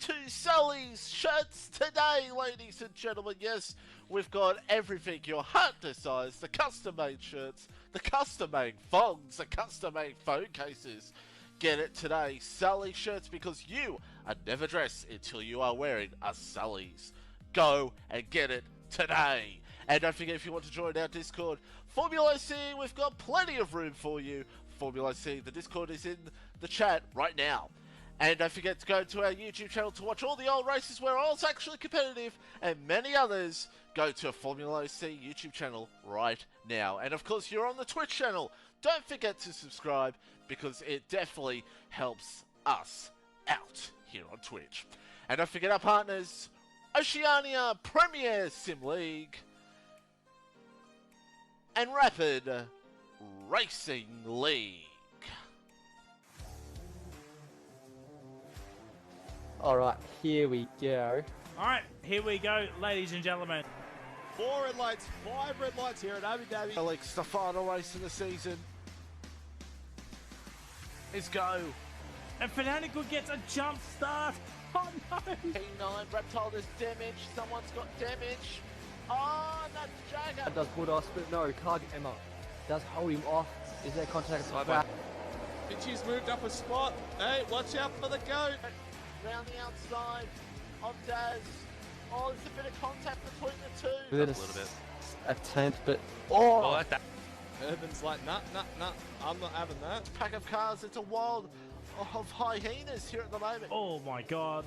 to Sully's Shirts today, ladies and gentlemen. Yes, we've got everything your heart desires. The custom-made shirts, the custom-made thongs, the custom-made phone cases. Get it today, Sully Shirts, because you are never dressed until you are wearing a Sully's. Go and get it today. And don't forget, if you want to join our Discord, FormulaOCE, we've got plenty of room for you. FormulaOCE, the Discord is in the chat right now. And don't forget to go to our YouTube channel to watch all the old races where I was actually competitive, and many others. Go to a FormulaOCE YouTube channel right now. And of course, you're on the Twitch channel. Don't forget to subscribe, because it definitely helps us out here on Twitch. And don't forget our partners, Oceania Premier Sim League and Rapid Racing League. Alright, here we go. Alright, here we go, ladies and gentlemen. 4 red lights, 5 red lights here at Abu Dhabi. Alex, the final race of the season is go. And Fanatical gets a jump start. Oh no! P9, Reptile is damaged. Someone's got damage. Oh, that's Jagger. That does Bulldogs, but no, can't get Emma. Does hold him off. Is there contact? Pitchy's moved up a spot. Hey, watch out for the goat. Round the outside of Daz. Oh, there's a bit of contact between the two. A little bit. Attempt, but oh! I like that. Urban's like, nah, I'm not having that. Pack of cars. It's a wild of hyenas here at the moment. Oh my god.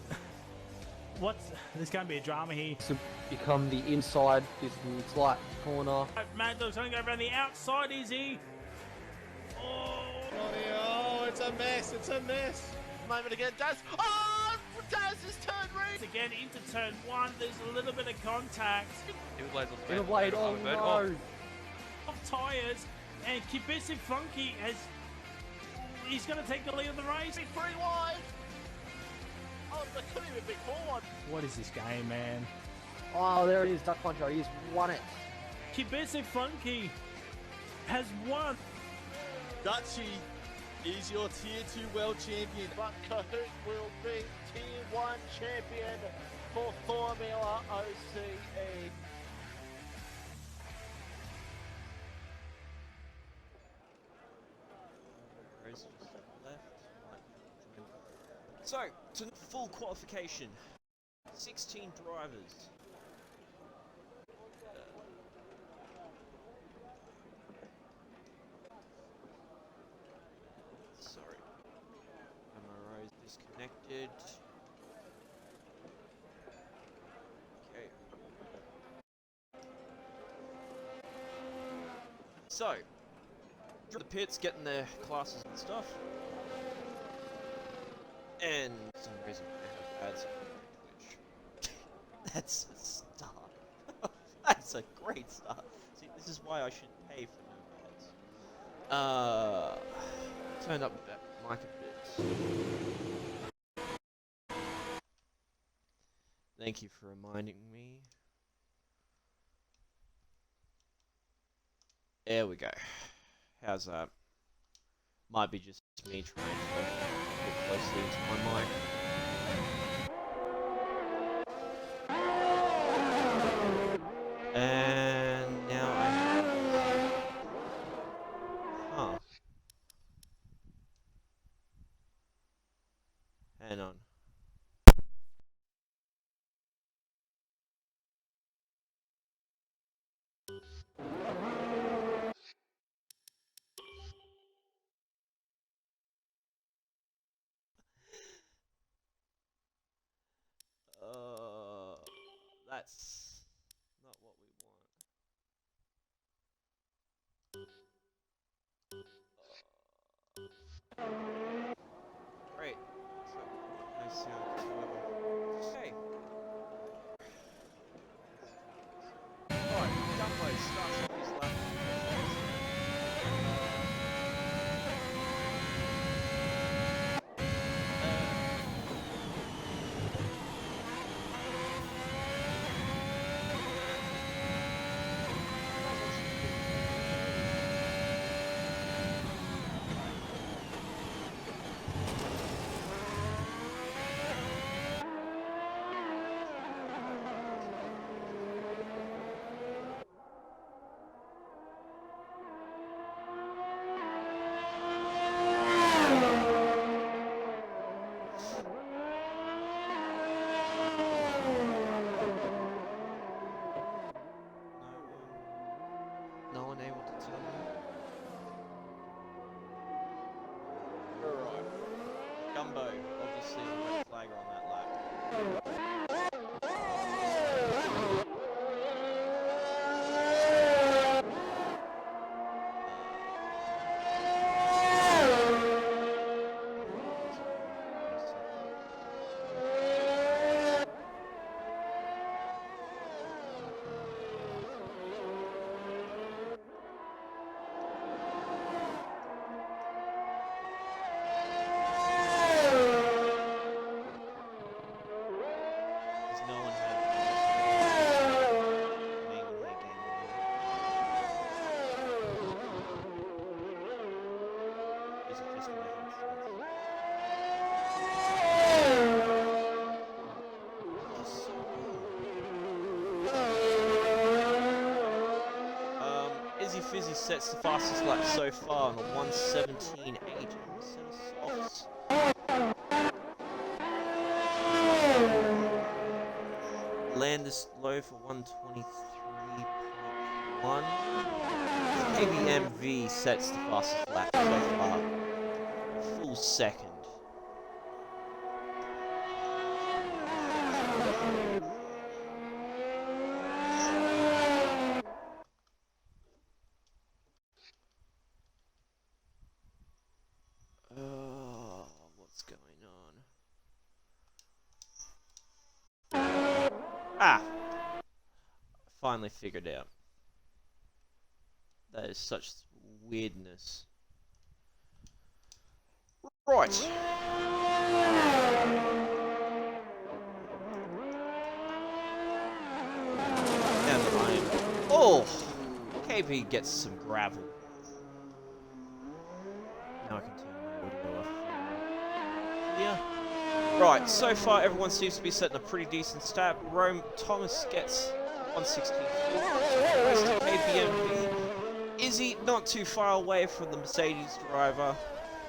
There's going to be a drama here. To become the inside, this slight corner. Mad Dog's going to go around the outside, is he? Oh, it's a mess, it's a mess. Moment again, Daz. Oh, Daz has turned red. Again into turn 1, there's a little bit of contact. In a blade, oh no! Off tyres, and Kibisive Funky he's going to take the lead of the race. 3 wide. Oh, that could even be forward. What is this game, man? Oh, there it is, Duck Puncher, he's won it. Kibisive Funky has won. Dutchy is your Tier 2 World Champion. But Kahoot will be Tier 1 champion for Formula OCE. So, to full qualification, 16 drivers. Sorry, MRI is disconnected. Okay. So, the pits getting their classes and stuff. And for some reason I have ads on Twitch. That's a start. That's a great start. See, this is why I should pay for no ads. Turn up that mic a bit. Thank you for reminding me. There we go. How's that? Might be just me trying to look closely into my mic. And now I have... Huh. Hang on. That's not what we want. Great. So, nice to hey. Alright, Dumbo starts off his lap. Does no one have anyone here game winning? Is it just my headset? Just so Izzy Fizzy sets the fastest lap so far on a 1:17.8 on the set of softs. Land is low for 1:23.1. KBMV sets the fastest lap so far. A full second. What's going on? Ah! Finally figured out. That is such weirdness. Right. Down the line. Oh! KB gets some gravel. Now I can turn my audio off. Yeah. Right, so far everyone seems to be setting a pretty decent stat. Thomas gets 1:16.4. Rest of KBMV. Izzy not too far away from the Mercedes driver,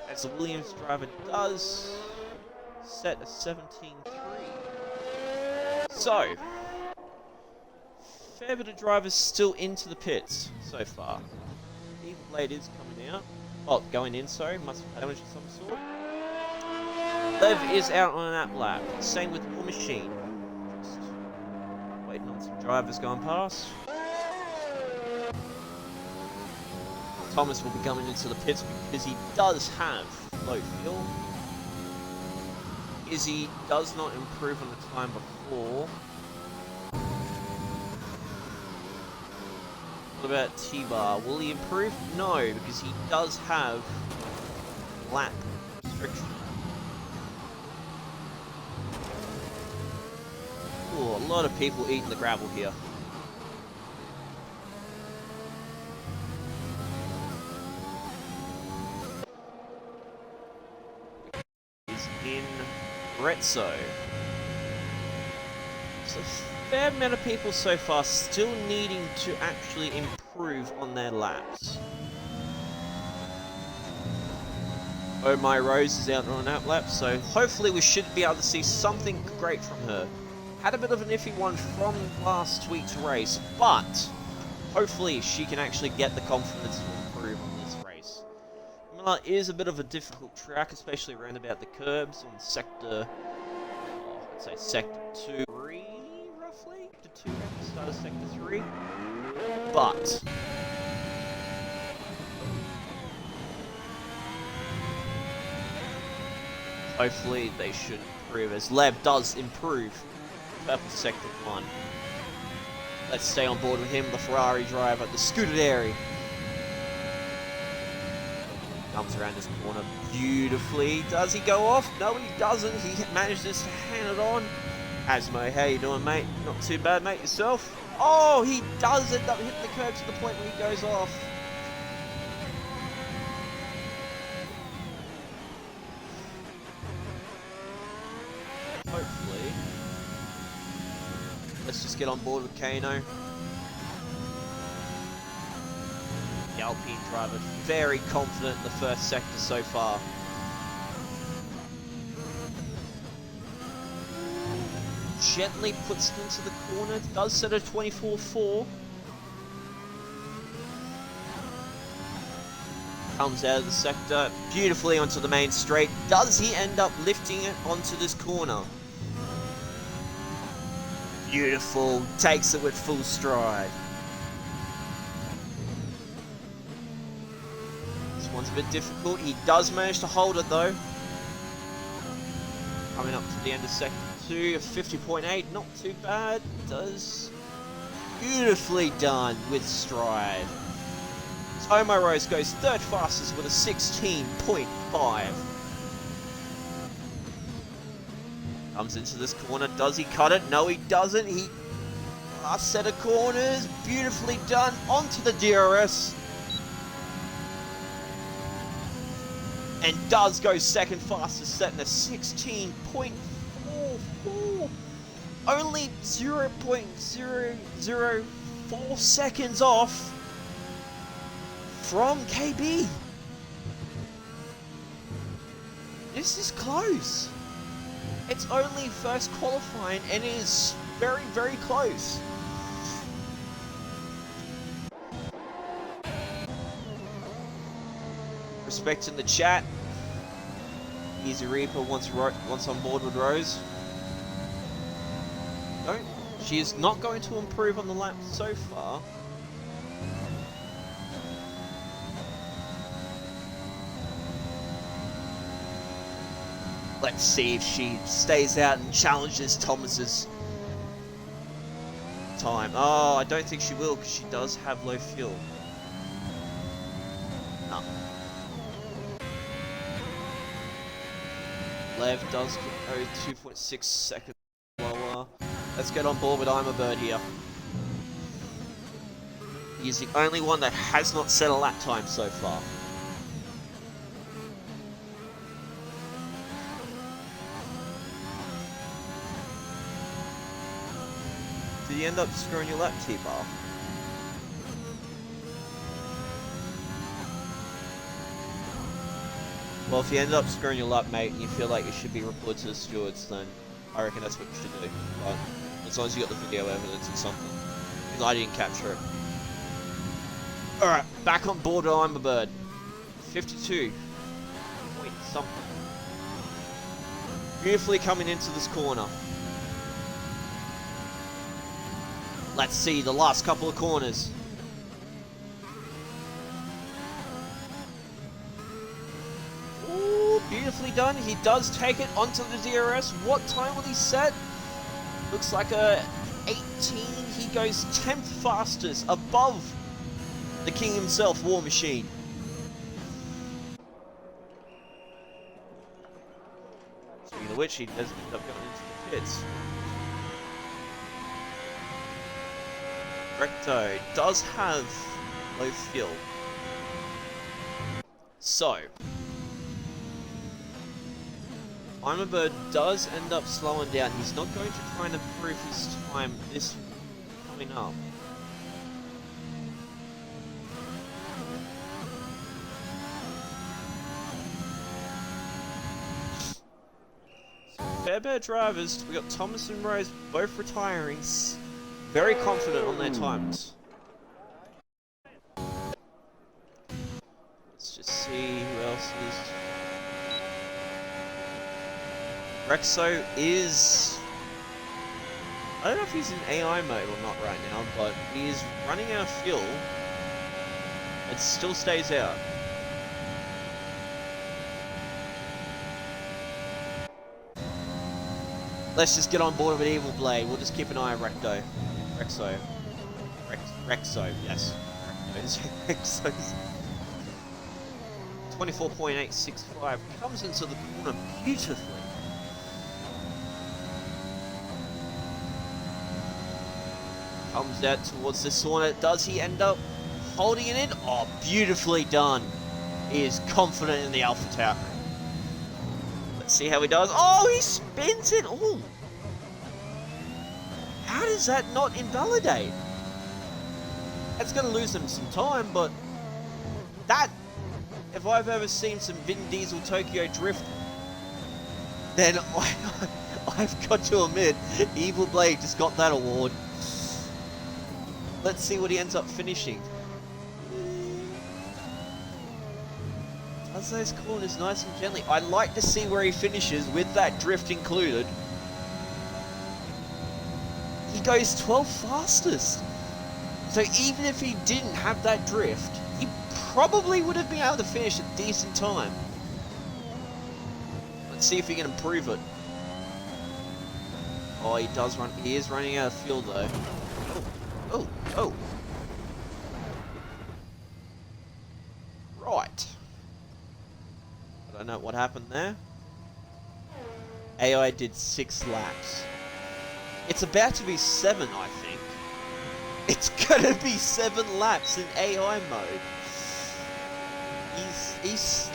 as the Williams driver does set a 17.3. So, fair bit of drivers still into the pits so far. Eve Blade is coming out. Oh, going in, sorry. Must have damage of some sort. Lev is out on an lap. Same with War Machine. Just waiting on some drivers going past. Thomas will be coming into the pits because he does have low fuel. Izzy does not improve on the time before. What about T-Bar? Will he improve? No, because he does have lap restriction. Ooh, a lot of people eating the gravel here. Is in Retso. So a fair amount of people so far still needing to actually improve on their laps. Oh My Rose is out on an lap, so hopefully we should be able to see something great from her. Had a bit of an iffy one from last week's race, but hopefully she can actually get the confidence to improve on this race. Imola is a bit of a difficult track, especially around about the curbs on sector, I'd say sector 2, 3, roughly? To 2 at the start of sector 3. But hopefully they should improve, as Lev does improve. Purple sector 1. Let's stay on board with him, the Ferrari driver, the Scuderia. Comes around this corner beautifully. Does he go off? No, he doesn't. He manages to hand it on. Asmo, how you doing, mate? Not too bad, mate. Yourself? Oh, he does end up hitting the curb to the point where he goes off. Hopefully. Let's just get on board with Kano. The Alpine driver very confident in the first sector so far. Gently puts it into the corner, does set a 24.4. Comes out of the sector beautifully onto the main straight. Does he end up lifting it onto this corner? Beautiful. Takes it with full stride. This one's a bit difficult. He does manage to hold it though. Coming up to the end of second 2, 50.8. Not too bad. Does beautifully done with stride. Imola goes third fastest with a 16.5. Comes into this corner. Does he cut it? No, he doesn't. He last set of corners. Beautifully done onto the DRS. And does go second fastest, setting a 16.44. Only 0.004 seconds off from KB. This is close. It's only first qualifying and it is very, very close. Respect in the chat. Easy Reaper once on board with Rose. No, she is not going to improve on the lap so far. Let's see if she stays out and challenges Thomas's time. Oh, I don't think she will because she does have low fuel. No. Lev does go 2.6 seconds lower. Let's get on board with Imola here. He's the only one that has not set a lap time so far. Did you end up screwing your lap, T-Bar? Well, if you end up screwing your lap, mate, and you feel like you should be reported to the stewards, then I reckon that's what you should do. But as long as you got the video evidence or something. Because I didn't capture it. Alright, back on board with Imola. 52. Point something. Beautifully coming into this corner. Let's see the last couple of corners. Ooh, beautifully done. He does take it onto the DRS. What time will he set? Looks like a 18. He goes 10th fastest, above the king himself, War Machine. Speaking of which, he does end up going into the pits. Recto does have low fuel. So, Imola does end up slowing down. He's not going to try and improve his time this coming up. So, Fairbear drivers, we got Thomas and Rose both retiring. Very confident on their times. Let's just see who else is. Rexo is... I don't know if he's in AI mode or not right now, but he is running out of fuel. It still stays out. Let's just get on board with Evil Blade. We'll just keep an eye on Recto. Rexo, yes. Rexo's 24.865 comes into the corner beautifully. Comes out towards this corner. Does he end up holding it in? Oh, beautifully done. He is confident in the Alpha Tower. Let's see how he does. Oh, he spins it. Oh. How does that not invalidate? That's going to lose him some time, but that, if I've ever seen some Vin Diesel Tokyo Drift, then I've got to admit, Evil Blade just got that award. Let's see what he ends up finishing. Does those corners nice and gently. I'd like to see where he finishes with that drift included. He goes 12th fastest. So even if he didn't have that drift, he probably would have been able to finish a decent time. Let's see if he can improve it. Oh, he does run. He is running out of fuel though. Oh. Right. I don't know what happened there. AI did 6 laps. It's about to be 7, I think. It's gonna be 7 laps in AI mode. He's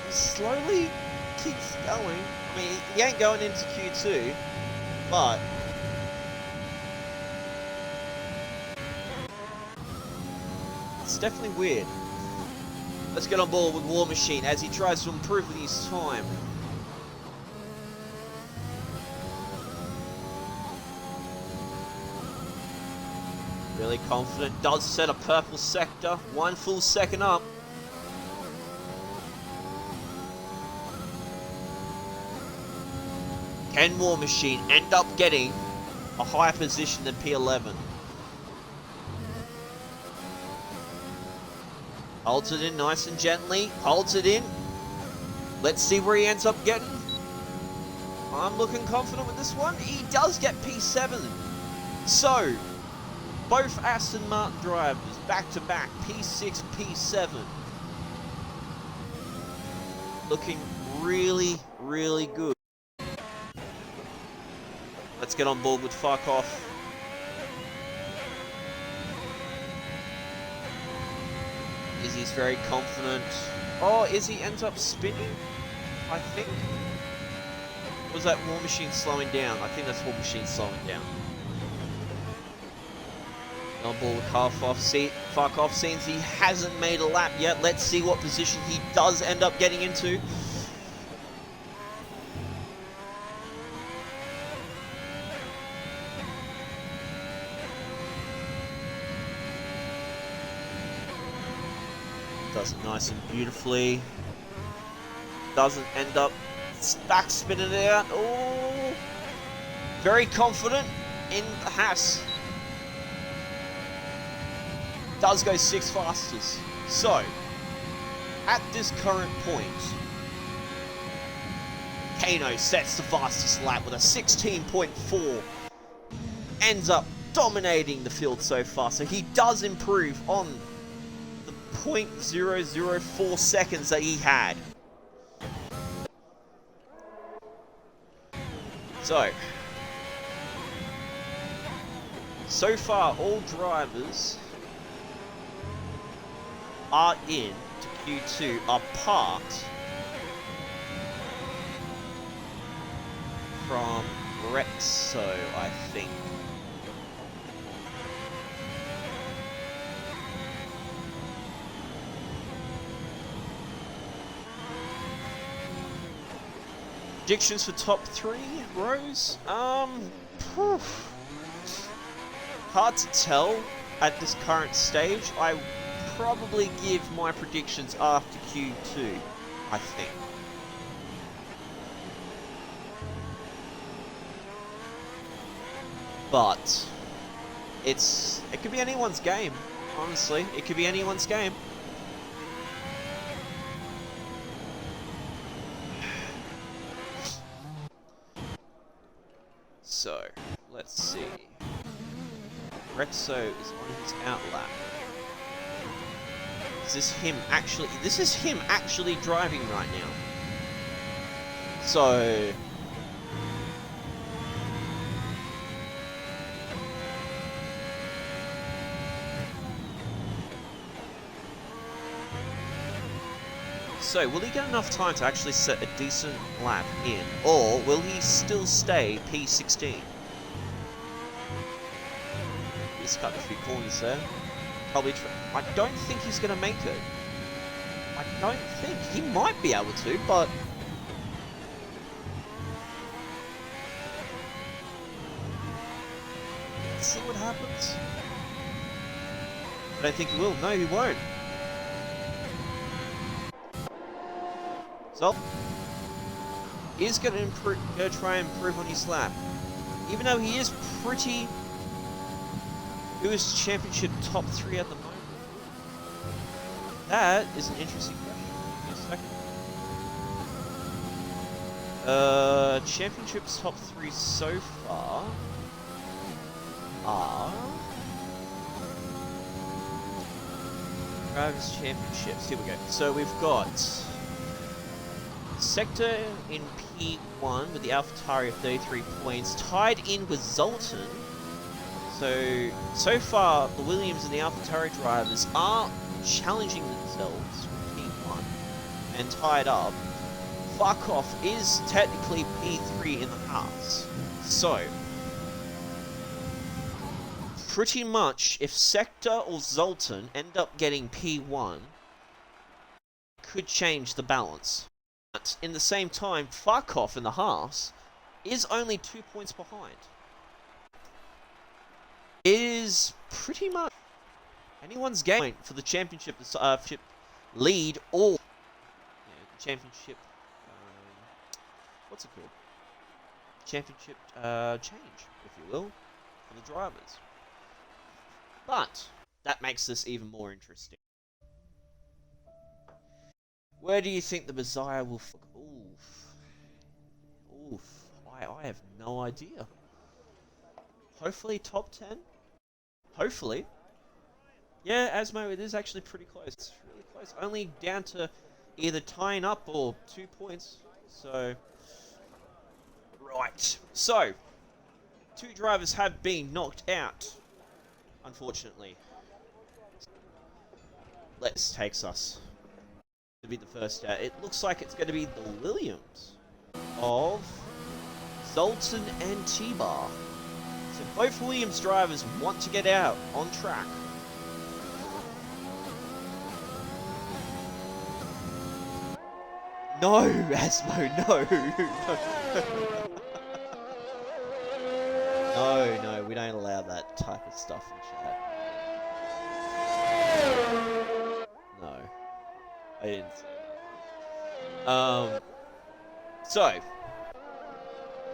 slowly keeps going. I mean, he ain't going into Q2, but it's definitely weird. Let's get on board with War Machine as he tries to improve his time. Really confident, does set a purple sector, 1 full second up. Can War Machine end up getting a higher position than P11? Holds it in nice and gently, holds it in. Let's see where he ends up getting. I'm looking confident with this one. He does get P7. So, both Aston Martin drivers back-to-back, P6, P7. Looking really, really good. Let's get on board with fuck off. Izzy's very confident. Oh, Izzy ends up spinning, I think. Or was that War Machine slowing down? I think that's War Machine slowing down. On board with half off. Fuck off, since he hasn't made a lap yet. Let's see what position he does end up getting into. Does it nice and beautifully. Doesn't end up back spinning it out. Oh, very confident in the Haas. Does go 6 fastest. So, at this current point, Kano sets the fastest lap with a 16.4. Ends up dominating the field so far. So he does improve on the 0.004 seconds that he had. So far all drivers are in to Q2 apart from Rexo, I think. Predictions for top 3 rows? Hard to tell at this current stage. I probably give my predictions after Q2, I think. But it could be anyone's game, honestly. It could be anyone's game. So, let's see. Rexo is on his outlap. Is this him actually? This is him actually driving right now. So, will he get enough time to actually set a decent lap in, or will he still stay P16? He's cut a few corners there. Probably. I don't think he's going to make it. I don't think. He might be able to, but let's see what happens. I don't think he will. No, he won't. So, is going to try and improve on his lap. Even though he is pretty... Who is championship top 3 at the moment? That is an interesting question. Give me a second. Championship's top 3 so far are... Drivers' Championships. Here we go. So we've got Sector in P1 with the AlphaTauri of 33 points, tied in with Zoltan. So far, the Williams and the AlphaTauri drivers are challenging themselves with P1 and tied up. Farkov is technically P3 in the Haas. So, pretty much, if Sector or Zoltan end up getting P1, could change the balance. But in the same time, Farkov in the Haas is only 2 points behind. It is pretty much anyone's game for the championship lead or the championship. What's it called? Championship change, if you will, for the drivers. But that makes this even more interesting. Where do you think the Messiah will? Oof. I have no idea. Hopefully top 10. Hopefully. Yeah, Asmo, it is actually pretty close. It's really close. Only down to either tying up or 2 points. So, right. So, 2 drivers have been knocked out, unfortunately. Let's takes us to be the first out. It looks like it's going to be the Williams of Zoltan and T-Bar. So both Williams drivers want to get out on track. No, Asmo, no. No, we don't allow that type of stuff in chat. No, I didn't say that. So,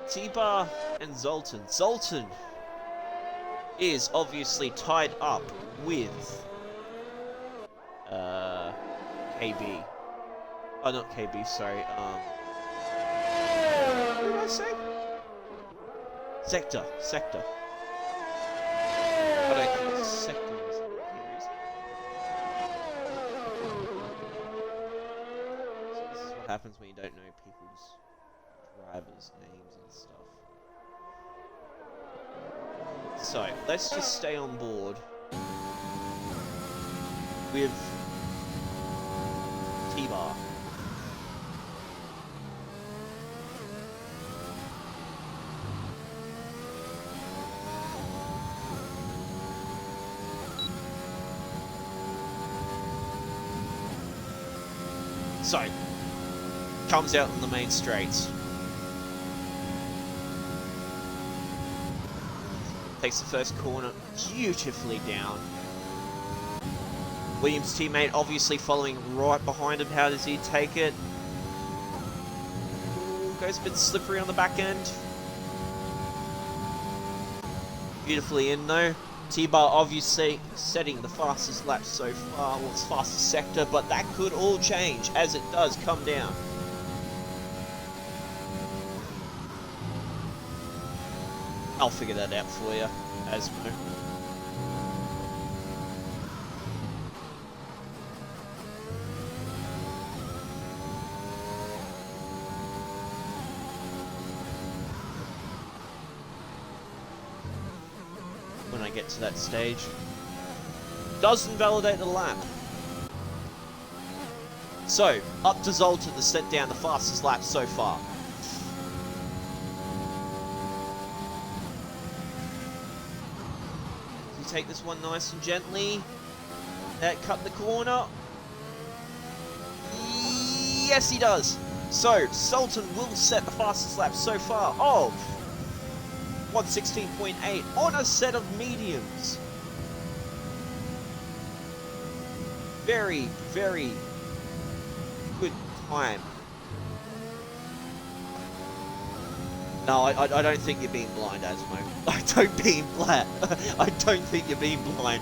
T-Bar and Zoltan. Zoltan is obviously tied up with KB. Oh, not KB, sorry. What did I say? Sector. I don't think it's Sector is here, is it? So this is what happens when you don't know people's drivers' names and stuff. So, let's just stay on board with T-Bar. So, comes out on the main straights. Takes the first corner beautifully down. Williams' teammate obviously following right behind him. How does he take it? Ooh, goes a bit slippery on the back end. Beautifully in though. T-Bar obviously setting the fastest lap so far. Well, it's fastest sector, but that could all change as it does come down. I'll figure that out for you, Asmo. When I get to that stage. Does invalidate the lap. So, up to Zoltan to set down the fastest lap so far. Does he take this one nice and gently? That cut the corner. Yes, he does. So, Zoltan will set the fastest lap so far of 1:16.8 on a set of mediums. Very, very good time. No, I don't think you're being blind, Asmo. I don't think you're being blind.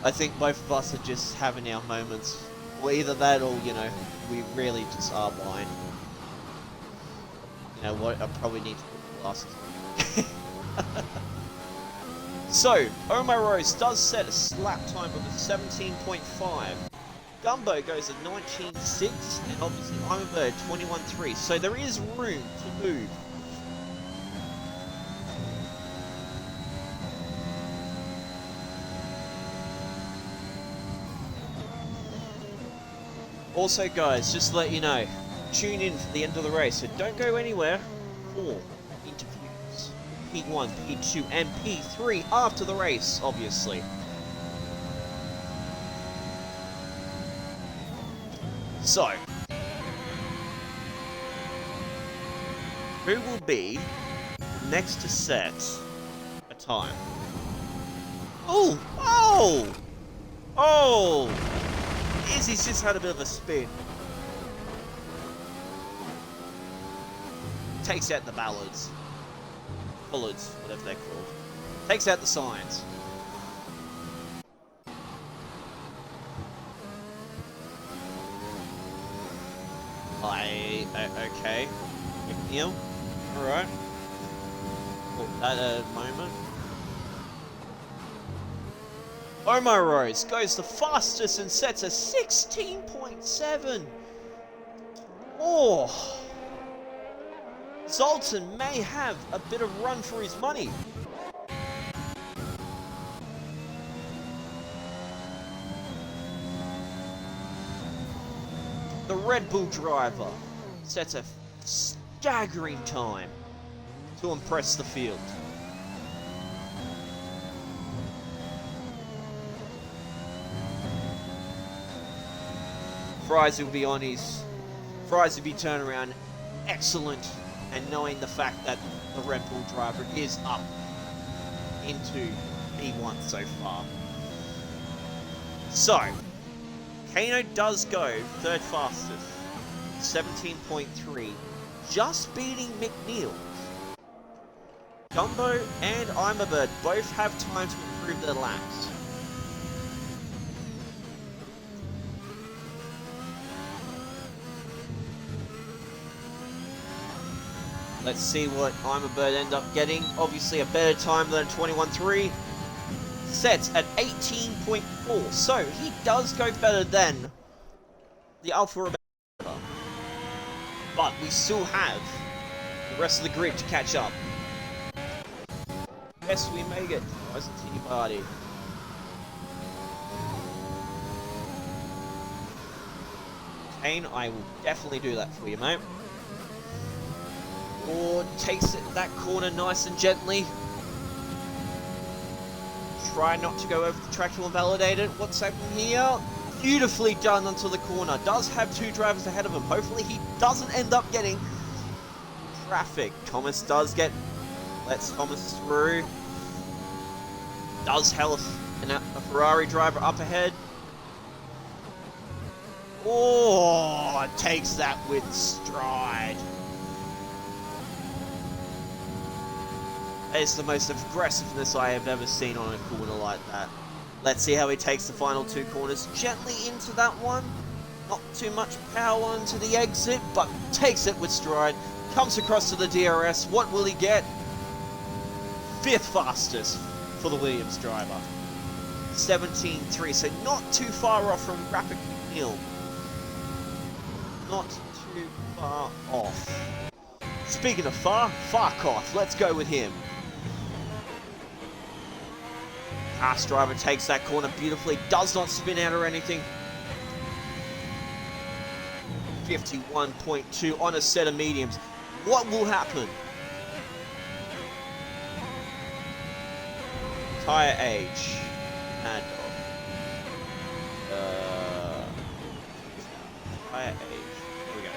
I think both of us are just having our moments. Or either that or, you know, we really just are blind. You know what, I probably need to put glasses on. So, Omar Rose does set a lap time of a 17.5. Gumbo goes at 19.6, and obviously I'm a bird 21.3. So there is room to move. Also guys, just to let you know, tune in for the end of the race, so don't go anywhere for interviews. P1, P2 and P3 after the race, obviously. So, who will be next to set a time? Oh! Oh! Oh! Izzy's just had a bit of a spin. Takes out the ballards. Bullards, whatever they're called. Takes out the signs. Okay. McNeil. Alright. At a moment. Omar Rose goes the fastest and sets a 16.7. Oh. Zoltan may have a bit of run for his money. The Red Bull driver sets a staggering time to impress the field. Fries will be on his... Fries will be turnaround excellent, and knowing the fact that the Red Bull driver is up into P1 so far. So, Kano does go third fastest, 17.3, just beating McNeil. Gumbo and I'm a Bird both have time to improve their laps. Let's see what I'm a Bird end up getting. Obviously a better time than 21.3. Sets at 18.4. So he does go better than the Alpha Romeo. But we still have the rest of the grid to catch up. Yes, we may get Tiny Party. Kane, I will definitely do that for you, mate. Or takes it that corner nice and gently. Try not to go over the track to invalidate it. What's happening here? Beautifully done onto the corner. Does have two drivers ahead of him. Hopefully he doesn't end up getting traffic. Thomas does get... lets Thomas through. Does health a Ferrari driver up ahead. Oh, takes that with stride. It's the most aggressiveness I have ever seen on a corner like that. Let's see how he takes the final two corners. Gently into that one. Not too much power into the exit, but takes it with stride. Comes across to the DRS. What will he get? Fifth fastest for the Williams driver. 17.3, so not too far off from Rapid McNeil. Not too far off. Speaking of far, Farkoth, let's go with him. Haas driver takes that corner beautifully, does not spin out or anything. 51.2 on a set of mediums. What will happen? Tire age. Mad dog. Tire age. Here we go.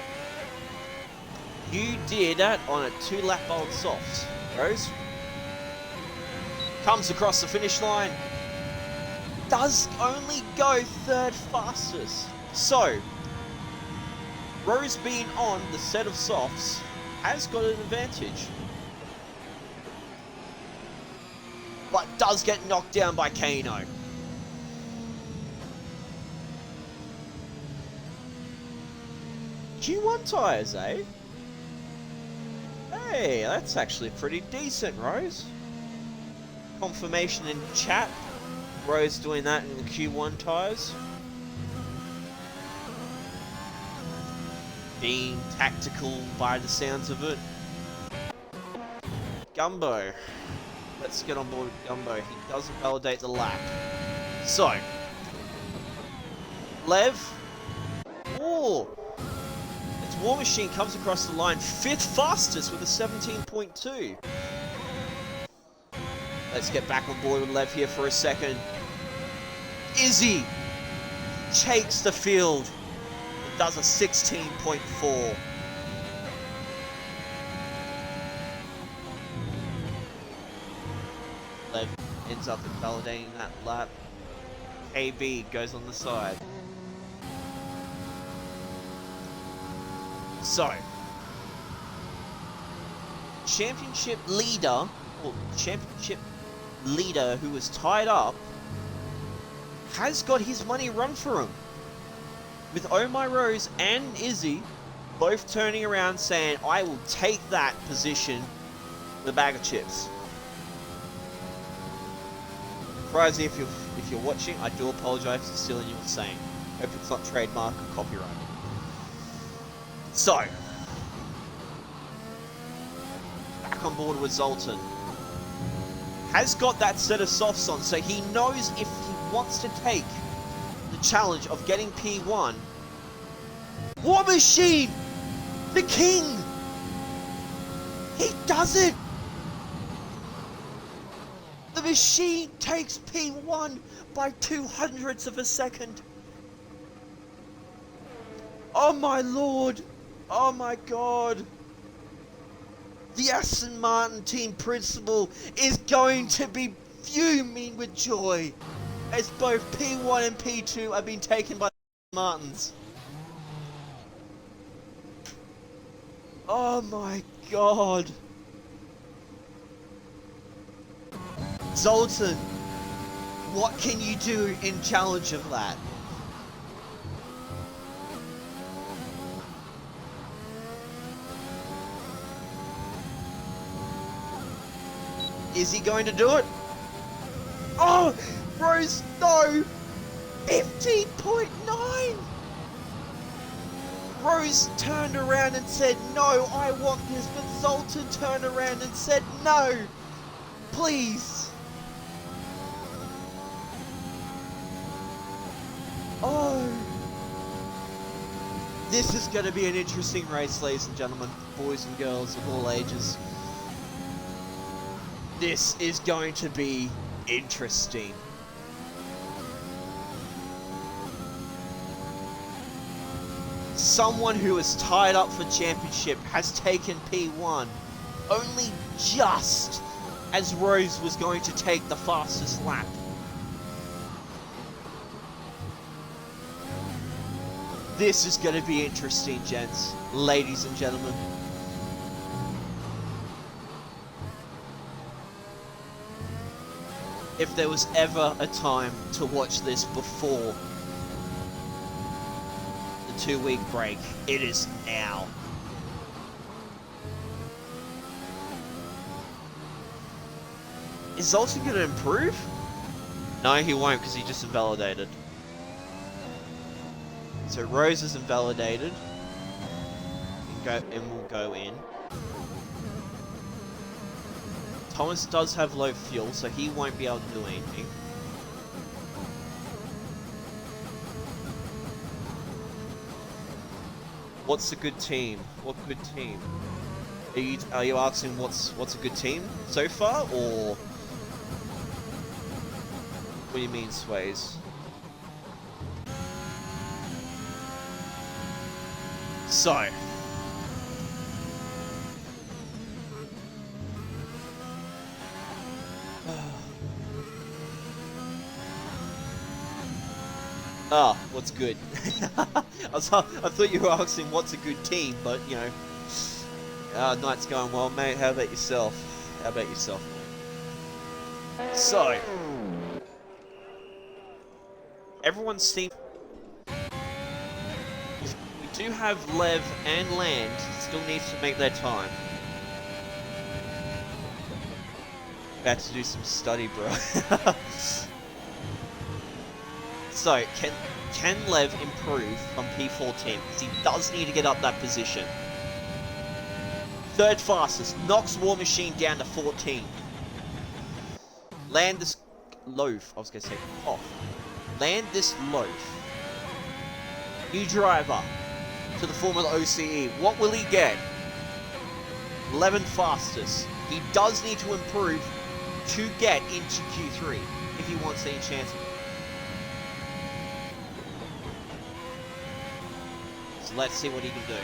You did that on a 2-lap-old soft, Rose. Comes across the finish line. Does only go third fastest. So, Rose being on the set of softs has got an advantage. but does get knocked down by Kano. Q1 tyres, eh? Hey, that's actually pretty decent, Rose. Confirmation in chat. Rose doing that in the Q1 tyres. Being tactical by the sounds of it. Gumbo. Let's get on board with Gumbo. He doesn't validate the lap. So. Lev. Oh. Its War Machine comes across the line 5th fastest with a 17.2. Let's get back on board with Lev here for a second. Izzy takes the field. It does a 16.4. Lev ends up invalidating that lap. KB goes on the side. So, championship leader who was tied up has got his money run for him. With Oh My Rose and Izzy both turning around saying, I will take that position with a bag of chips. Frizzy, if you're watching, I do apologise for stealing you were saying. Hope it's not trademark or copyright. So, back on board with Zoltan. Has got that set of softs on, so he knows if he wants to take the challenge of getting P1. War Machine! The king! He does it! The machine takes P1 by 0.02 of a second. Oh my lord! Oh my god! The Aston Martin team principal is going to be fuming with joy as both P1 and P2 have been taken by the Martins. Oh my god! Zoltan, what can you do in challenge of that? Is he going to do it? Oh, Rose, no! 15.9! Rose turned around and said, no, I want this, but Zoltan turned around and said, no, please. Oh. This is going to be an interesting race, ladies and gentlemen, boys and girls of all ages. This is going to be interesting. Someone who is tied up for championship has taken P1 only just as Rose was going to take the fastest lap. This is going to be interesting, gents, ladies and gentlemen. If there was ever a time to watch this before the 2-week break, it is now. Is Zoltan going to improve? No, he won't, because he just invalidated. So Rose is invalidated. And will go in. Thomas does have low fuel, so he won't be able to do anything. What's a good team? What good team? Are you asking what's a good team so far, or what do you mean, Sways? So. Ah, what's good? I thought you were asking what's a good team, but you know, night's going well, mate. How about yourself? How about yourself, mate? So, everyone seems... We do have Lev and Land still needs to make their time. About to do some study, bro. So, can Lev improve from P14? Because he does need to get up that position. Third fastest, knocks War Machine down to 14. Land this loaf, I was going to say off. Land this loaf. New driver to the FormulaOCE. What will he get? 11th fastest. He does need to improve to get into Q3 if he wants any chance of it. So let's see what he can do.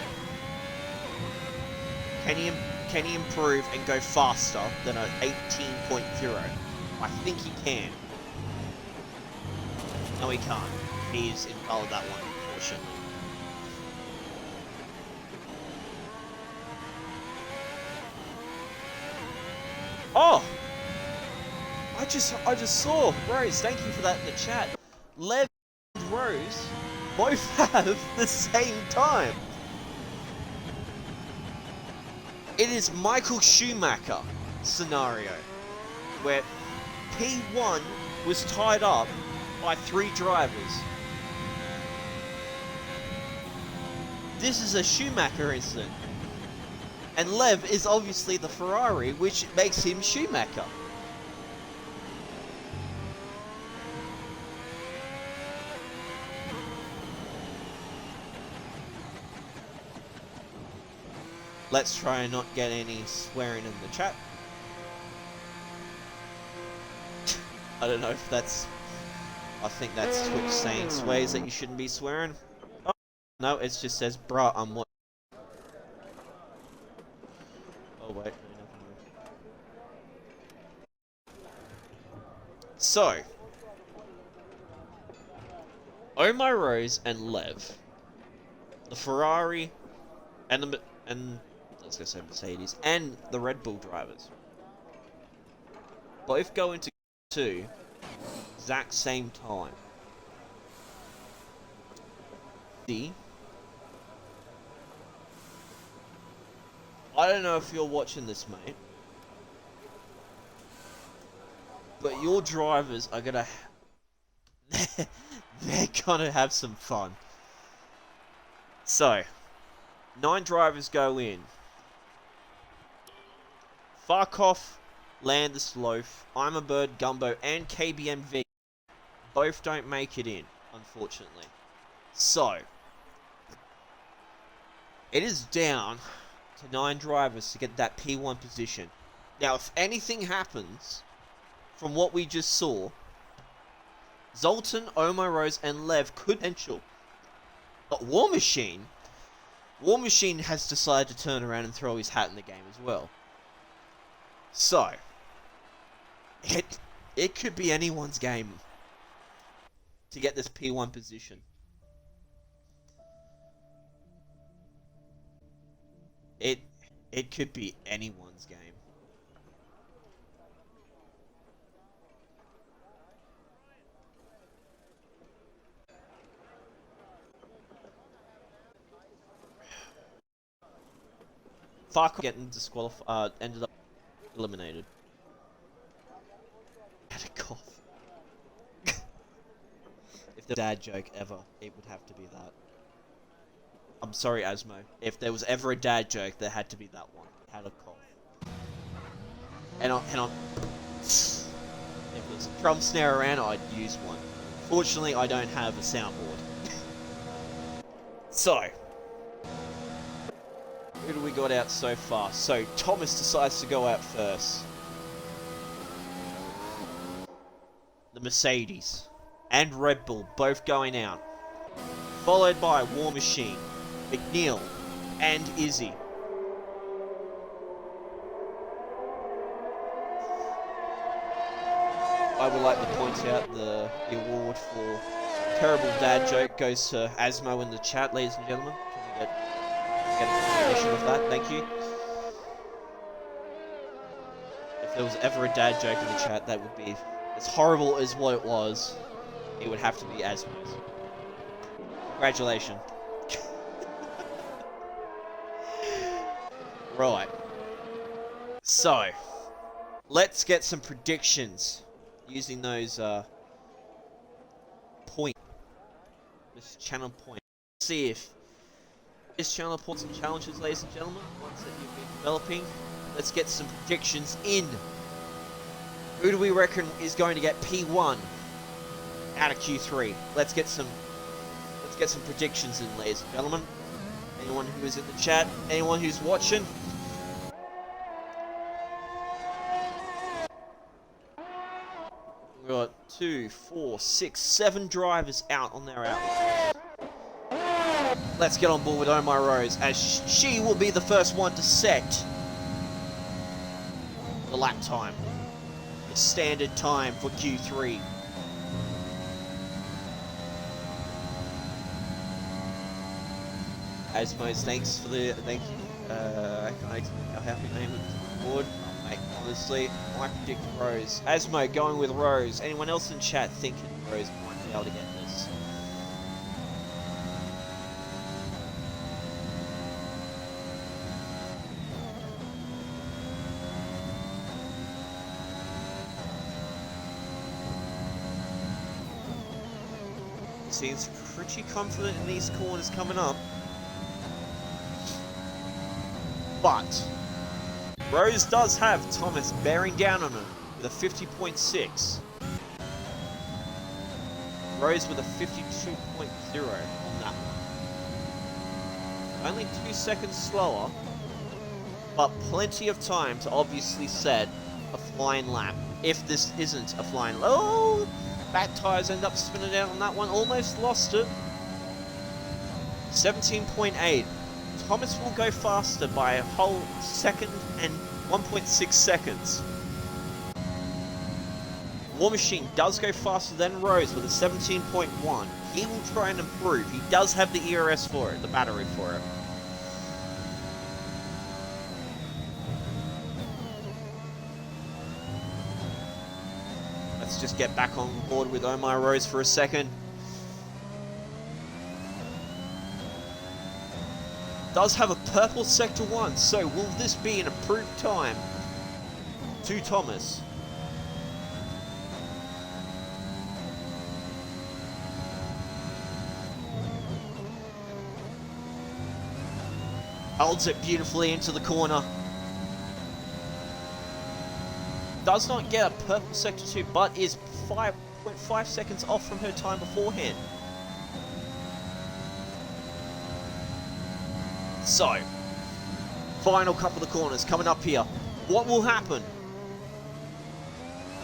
Can he improve and go faster than an 18.0? I think he can. No, he can't. He's invalid that one, unfortunately. Oh! I just saw. Rose, thank you for that in the chat. Lev and Rose both have the same time. It is Michael Schumacher scenario, where P1 was tied up by 3 drivers. This is a Schumacher incident. And Lev is obviously the Ferrari, which makes him Schumacher. Let's try and not get any swearing in the chat. I don't know if that's... I think that's Twitch saying swears that you shouldn't be swearing. Oh, no, it just says, bruh, I'm what... Oh, wait. So. Omar Rose and Lev. The Ferrari and the... I was going to say Mercedes, and the Red Bull drivers. Both go into 2 exact same time. See? I don't know if you're watching this, mate, but your drivers are gonna... they're gonna have some fun. So, 9 drivers go in. Farkoff, Landis Loaf, I'm a Bird, Gumbo, and KBMV both don't make it in, unfortunately. So, it is down to 9 drivers to get that P1 position. Now, if anything happens from what we just saw, Zoltan, Omar Rose, and Lev could potential. But War Machine has decided to turn around and throw his hat in the game as well. So, it could be anyone's game to get this P1 position. It could be anyone's game. Fark getting disqualified, ended up eliminated. Had a cough. If there's a dad joke ever, it would have to be that. I'm sorry, Asmo. If there was ever a dad joke, there had to be that one. Had a cough. And if there's a drum snare around, I'd use one. Fortunately, I don't have a soundboard. So, who do we got out so far? So, Thomas decides to go out first. The Mercedes and Red Bull both going out. Followed by War Machine, McNeil, and Izzy. I would like to point out the award for terrible dad joke goes to Asmo in the chat, ladies and gentlemen. Can we get a confirmation of that? Thank you. If there was ever a dad joke in the chat that would be as horrible as what it was, it would have to be Asmo's. Congratulations. Right. So, let's get some predictions using those points. This channel point. See if this channel points and challenges, ladies and gentlemen, ones that you've been developing. Let's get some predictions in. Who do we reckon is going to get P1 out of Q3? Let's get some predictions in, ladies and gentlemen. Anyone who is in the chat, anyone who's watching. We've got 2, 4, 6, 7 drivers out on their outlet. Let's get on board with Omar Rose, as she will be the first one to set the lap time. The standard time for Q3. Asmos, thanks for the, thank you. I can't explain how happy I am with this board. Mate, honestly, I predict Rose. Asmo going with Rose. Anyone else in chat thinking Rose might be able to get this? Seems pretty confident in these corners coming up. But Rose does have Thomas bearing down on her with a 50.6. Rose with a 52.0 on that one. Only 2 seconds slower, but plenty of time to obviously set a flying lap. If this isn't a flying lap. Oh! Back tyres end up spinning out on that one. Almost lost it. 17.8. Thomas will go faster by a whole second and 1.6 seconds. War Machine does go faster than Rose with a 17.1. He will try and improve. He does have the ERS for it, the battery for it. Let's just get back on board with Omar Rose for a second. Does have a purple sector 1, so will this be an improved time to Thomas? Holds it beautifully into the corner. Does not get a purple sector 2, but is 5.5 seconds off from her time beforehand. So, final couple of corners coming up here. What will happen?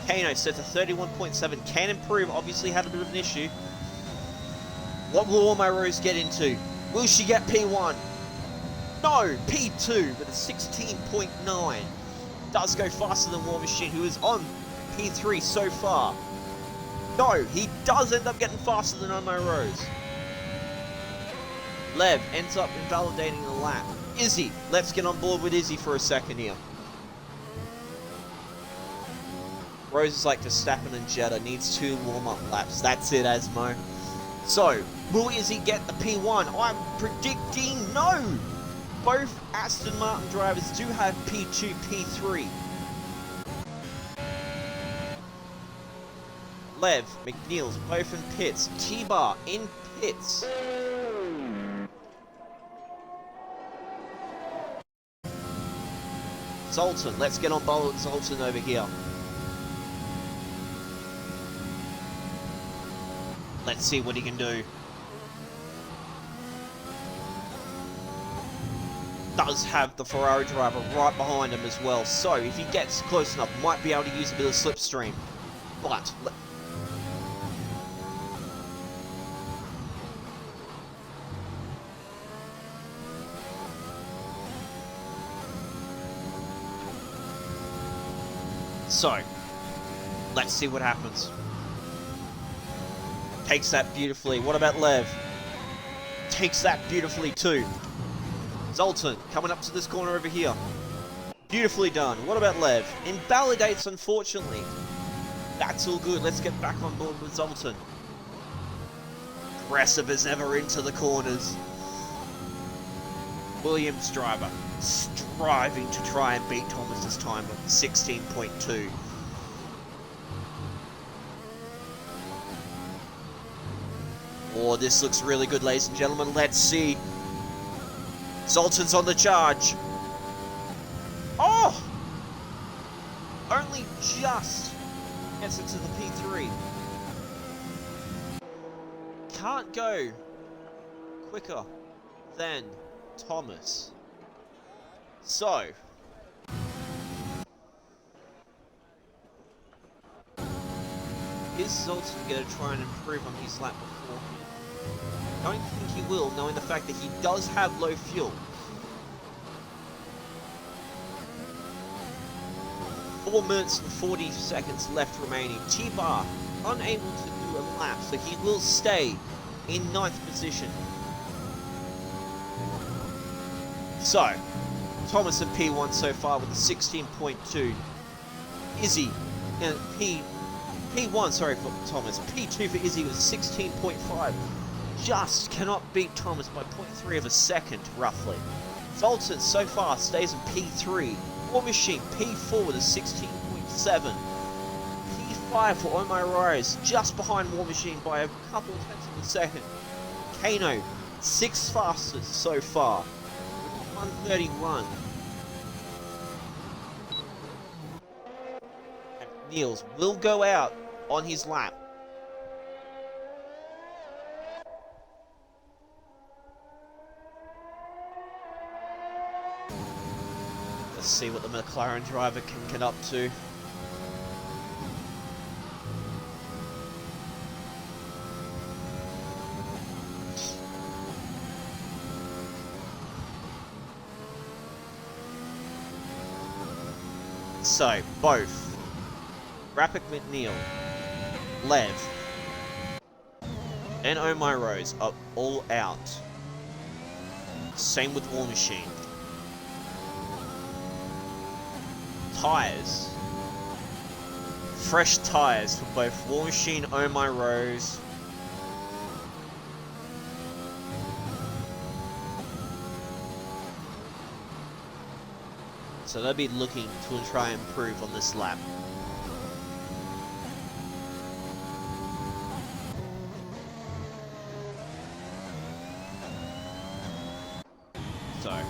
Kano set to 31.7, can improve, obviously had a bit of an issue. What will Omar Rose get into? Will she get P1? No, P2 with a 16.9. Does go faster than War Machine, who is on P3 so far. No, he does end up getting faster than Omar Rose. Lev ends up invalidating a lap. Izzy, let's get on board with Izzy for a second here. Rose is like Verstappen and Jetta, needs 2 warm-up laps. That's it, Asmo. So, will Izzy get the P1? I'm predicting no! Both Aston Martin drivers do have P2, P3. Lev, McNeil's both in pits. T-Bar in pits. Zoltan, let's get on board with Zoltan over here. Let's see what he can do. Does have the Ferrari driver right behind him as well, so if he gets close enough, might be able to use a bit of slipstream. But so, let's see what happens. Takes that beautifully. What about Lev? Takes that beautifully too. Zoltan coming up to this corner over here. Beautifully done. What about Lev? Invalidates, unfortunately. That's all good. Let's get back on board with Zoltan. Aggressive as ever into the corners. Williams driver striving to try and beat Thomas's time of 16.2. Oh, this looks really good, ladies and gentlemen. Let's see. Zoltan's on the charge. Oh! Only just gets into the P3. Can't go quicker than Thomas. So, is Zoltan going to try and improve on his lap before? I don't think he will, knowing the fact that he does have low fuel. 4 minutes and 40 seconds left remaining. T-Bar unable to do a lap, so he will stay in 9th position. So, Thomas at P1 so far with a 16.2. Izzy and P1, sorry for Thomas. P2 for Izzy with 16.5. Just cannot beat Thomas by 0.3 of a second, roughly. Zoltan so far stays in P3. War Machine P4 with a 16.7. P5 for Oh My Rise, just behind War Machine by a couple of tenths of a second. Kano, 6th fastest so far, 131. And Niels will go out on his lap. Let's see what the McLaren driver can get up to. So, both Rapid McNeil, Lev, and Oh My Rose are all out. Same with War Machine. Tyres. Fresh tyres for both War Machine, Oh My Rose. So they'll be looking to try and improve on this lap. So,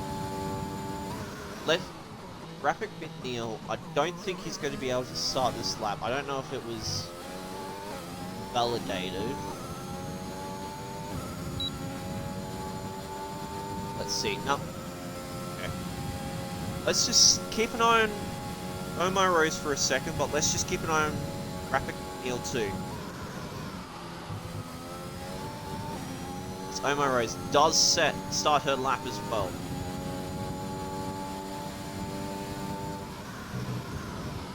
Rapid McNeil, I don't think he's going to be able to start this lap. I don't know if it was validated. Let's see. No. Okay. Let's just keep an eye on Oh My Rose for a second, but let's just keep an eye on Rapid McNeil too. So Oh My Rose does start her lap as well.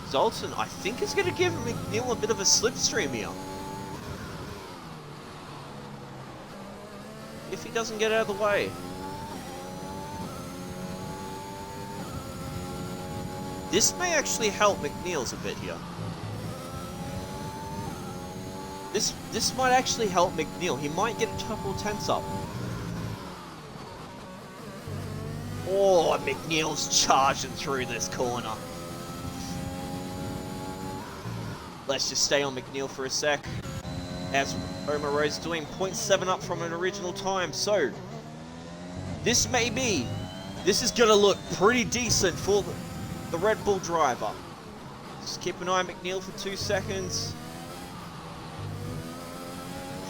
Zoltan, I think, is going to give McNeil a bit of a slipstream here. If he doesn't get out of the way. This may actually help McNeil's a bit here. This might actually help McNeil. He might get a couple tenths up. Oh, McNeil's charging through this corner. Let's just stay on McNeil for a sec. As Oh My Rose doing 0.7 up from an original time. So, this is going to look pretty decent for the Red Bull driver. Just keep an eye on McNeil for 2 seconds.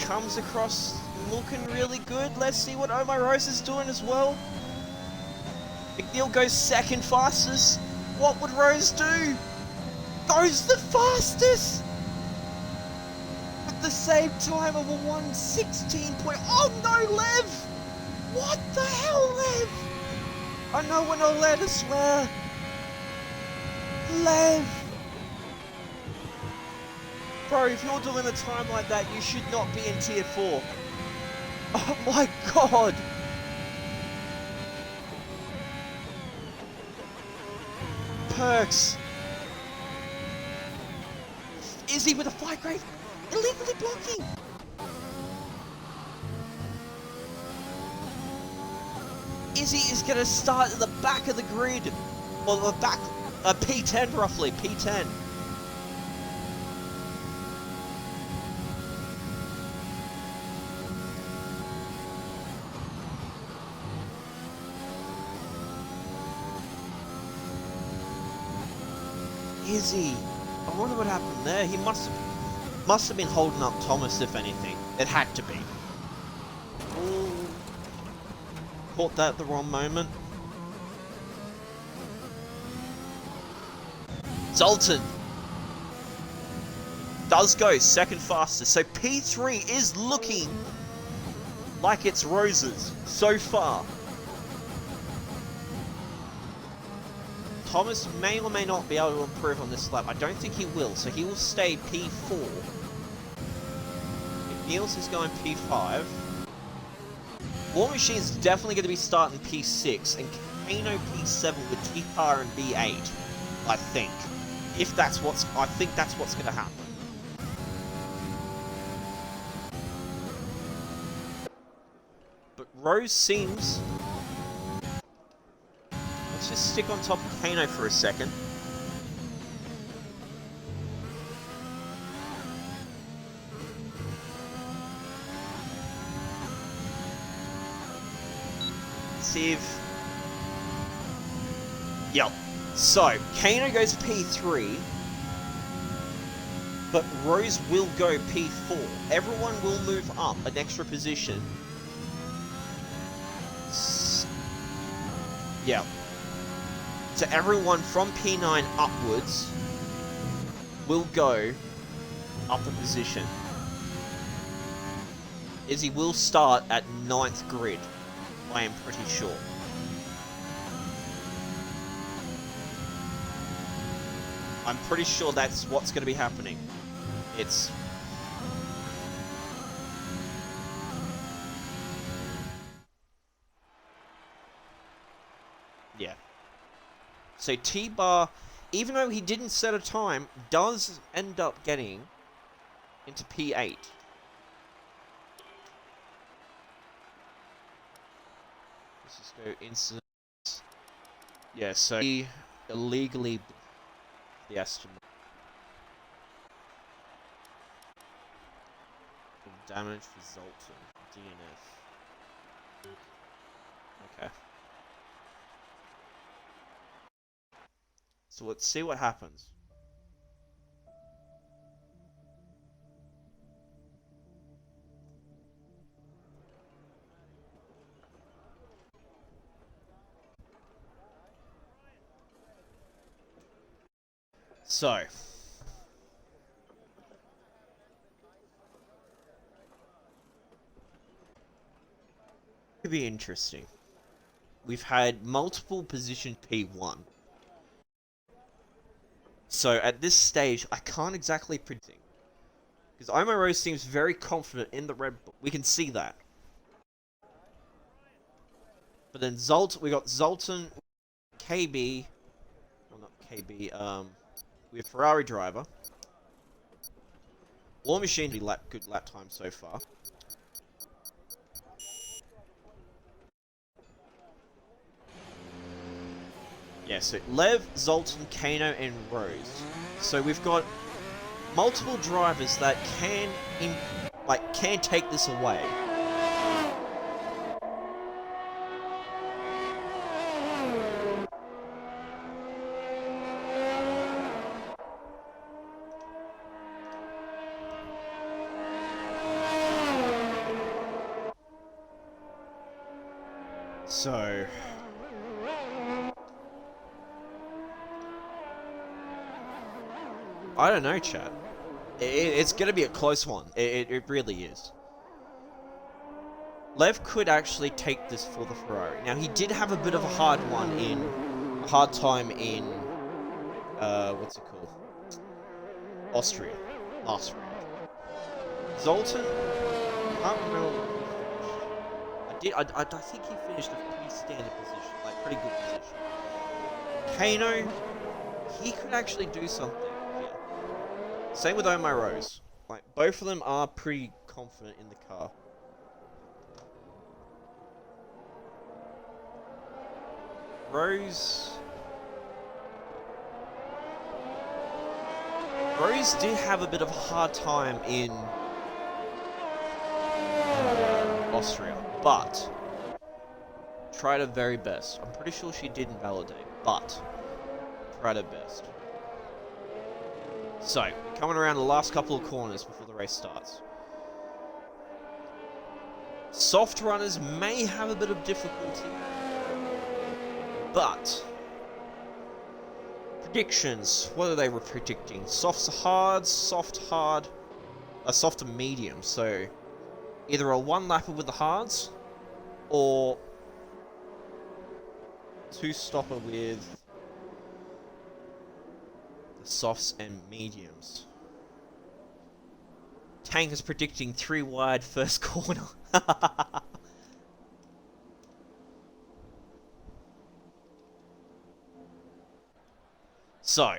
Comes across looking really good. Let's see what Oh My Rose is doing as well. McNeil goes second fastest. What would Rose do? Goes the fastest! With the same time of a 1:16. Oh no, Lev! What the hell, Lev? I know we're not allowed to swear. Lev! Bro, if you're doing a time like that, you should not be in tier 4. Oh my god! perks. Izzy with a fly grave, illegally blocking. Izzy is going to start at the back of the grid, or the back, P10 roughly, P10. Izzy, I wonder what happened there. He must have been holding up Thomas, if anything. It had to be. Ooh. Caught that at the wrong moment. Zoltan does go second fastest, so P3 is looking like it's roses so far. Thomas may or may not be able to improve on this lap. I don't think he will, so he will stay P4. Niels is going P5. War Machine is definitely going to be starting P6, and Kano P7 with T-Par and B8, I think. I think that's what's going to happen. But Rose seems... Let's just stick on top of Kano for a second. See if... Yep. So, Kano goes P3, but Rose will go P4. Everyone will move up an extra position. Yeah. So everyone from P9 upwards will go up a position. Izzy will start at 9th grid, I am pretty sure. I'm pretty sure that's what's going to be happening. It's... Yeah. So T-Bar, even though he didn't set a time, does end up getting into P8. Let's just go incident. Yeah, so he illegally the estimate. Damage for Zoltan. DNF. Okay. So let's see what happens. So, could be interesting. We've had multiple position P1. So at this stage, I can't exactly predict. Because Omo Rose seems very confident in the Red Bull. We can see that. But then we got Zoltan, KB, well not KB, we have Ferrari driver. War Machine, good lap time so far. Yeah, so Lev, Zoltan, Kano, and Rose. So we've got multiple drivers that can take this away. So... I don't know, chat. It's going to be a close one. It really is. Lev could actually take this for the Ferrari. Now, he did have a bit of a hard time in, what's it called? Austria. Last round. Zoltan, I can't remember what he finished. I think he finished a pretty standard position, like pretty good position. Kano, he could actually do something here. Same with Omar Rose. Like, both of them are pretty confident in the car. Rose did have a bit of a hard time in Austria, but tried her very best. I'm pretty sure she didn't validate, but tried her best. So, coming around the last couple of corners before the race starts. Soft runners may have a bit of difficulty, but predictions. What are they predicting? Softs to hards, soft hard, a soft to medium. So either a one lapper with the hards, or two stopper with the softs and mediums. Tank is predicting 3 wide first corner. So,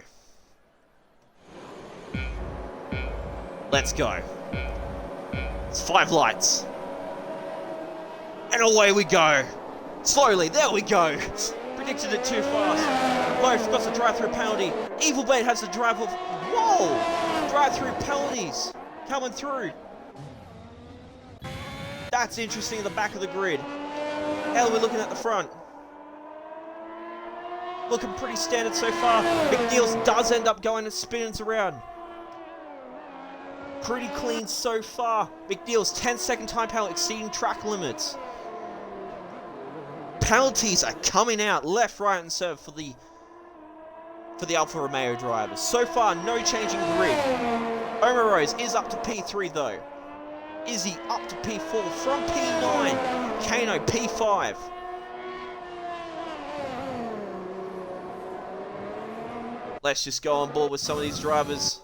let's go. It's 5 lights. And away we go. Slowly, there we go. Predicted it too fast. Both got the drive-through penalty. Evil Blade has the drive of... Whoa! Drive-through penalties coming through. That's interesting at the back of the grid. How are we looking at the front? Looking pretty standard so far. McNeil's does end up going and spinning around. Pretty clean so far. McNeil's 10-second time penalty exceeding track limits. Penalties are coming out left, right, and center for the Alfa Romeo drivers. So far, no changing grid. Omar Rose is up to P3 though. Izzy up to P4 from P9. Kano P5. Let's just go on board with some of these drivers.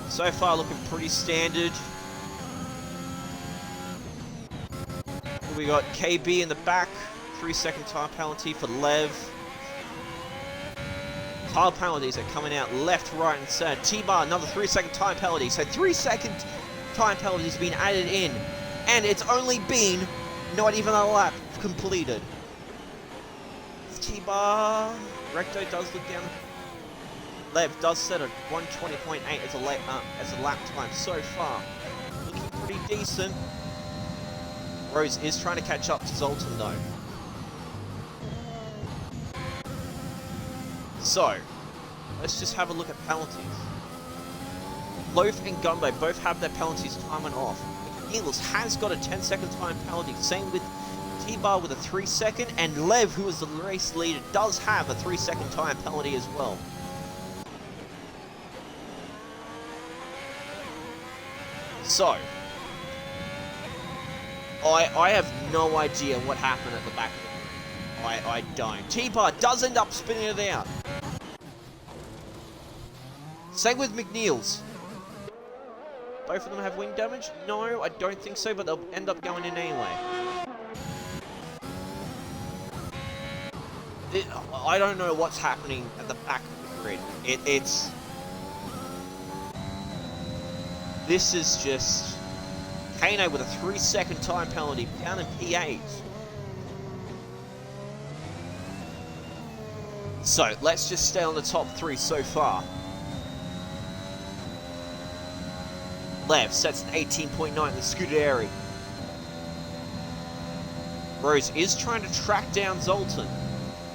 So far looking pretty standard. We got KB in the back. 3-second time penalty for Lev. Tile penalties are coming out left, right, and center. T-Bar, another 3-second time penalty. So 3-second time penalties being added in. And it's only been not even a lap completed. T-Bar. Recto does look down. Lev does set a 120.8 as a lap time so far. Looking pretty decent. Rose is trying to catch up to Zoltan though. So, let's just have a look at penalties. Loaf and Gumbo both have their penalties timing off. Eagles has got a 10-second time penalty. Same with T-Bar with a 3-second, and Lev, who is the race leader, does have a 3-second time penalty as well. So, I have no idea what happened at the back of it. I don't. T-Bar does end up spinning it out. Same with McNeil's. Both of them have wing damage? No, I don't think so, but they'll end up going in anyway. I don't know what's happening at the back of the grid. This is just... Kano with a 3-second time penalty down in P8. So, let's just stay on the top 3 so far. Lev sets an 18.9 in the Scuderia. Rose is trying to track down Zoltan.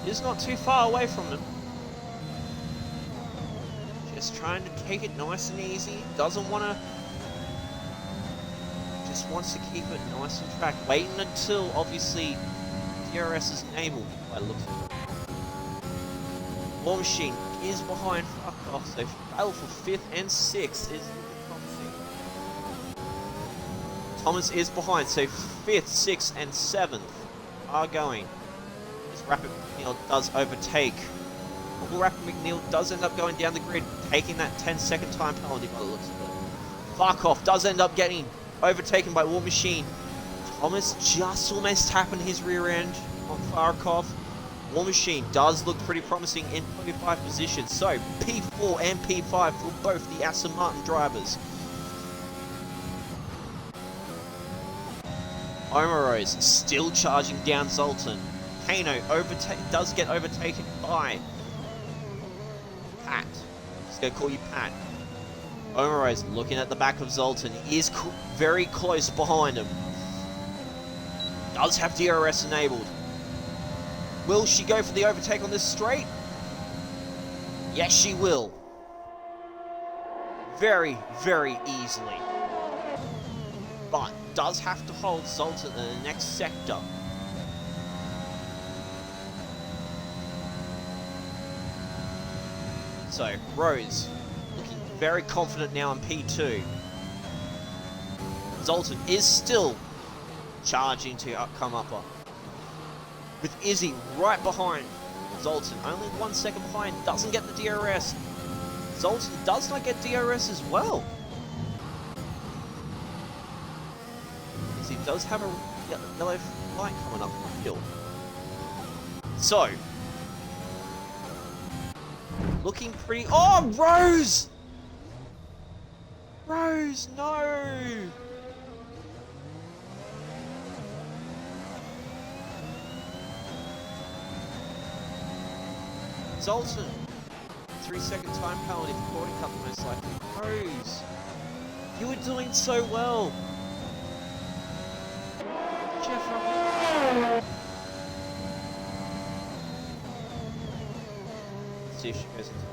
Is not too far away from them. Just trying to take it nice and easy. Doesn't want to... Just wants to keep it nice and track. Waiting until, obviously, DRS is enabled by the looks of it. War Machine is behind fuck off, so battle for 5th and 6th is promising. Thomas is behind, so 5th, 6th, and 7th are going. As Rapid McNeil does overtake. Well, Rapid McNeil does end up going down the grid, taking that 10-second time penalty by the looks of it. Farkov does end up getting overtaken by War Machine. Thomas just almost tapping his rear end on Farkov. War Machine does look pretty promising in P5 position. So, P4 and P5 for both the Aston Martin drivers. Omaro's still charging down Zoltan. Kano does get overtaken by Pat. Just gonna call you Pat. Omaro's looking at the back of Zoltan. He is very close behind him. Does have DRS enabled. Will she go for the overtake on this straight? Yes, she will. Very, very easily. But does have to hold Zoltan in the next sector. So, Rose, looking very confident now in P2. Zoltan is still charging to come upper. With Izzy right behind Zoltan, only 1 second behind, doesn't get the DRS. Zoltan does not get DRS as well. Izzy does have a yellow light coming up in the field. So, looking pretty... Oh, Rose! Rose, no! Zoltan, 3 second time penalty for Cordy Cup most likely. Rose, you were doing so well. Jeff, let's see if she goes into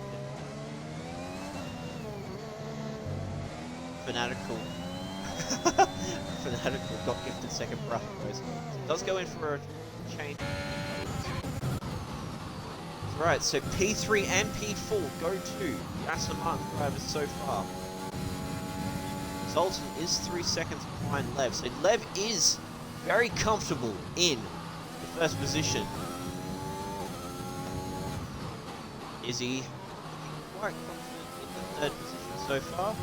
Fanatical. Fanatical got gifted second breath. So it does go in for a change. Right, so P3 and P4 go to the Aston Martin drivers so far. Zoltan is 3 seconds behind Lev, so Lev is very comfortable in the first position. Izzy quite confident in the third position so far.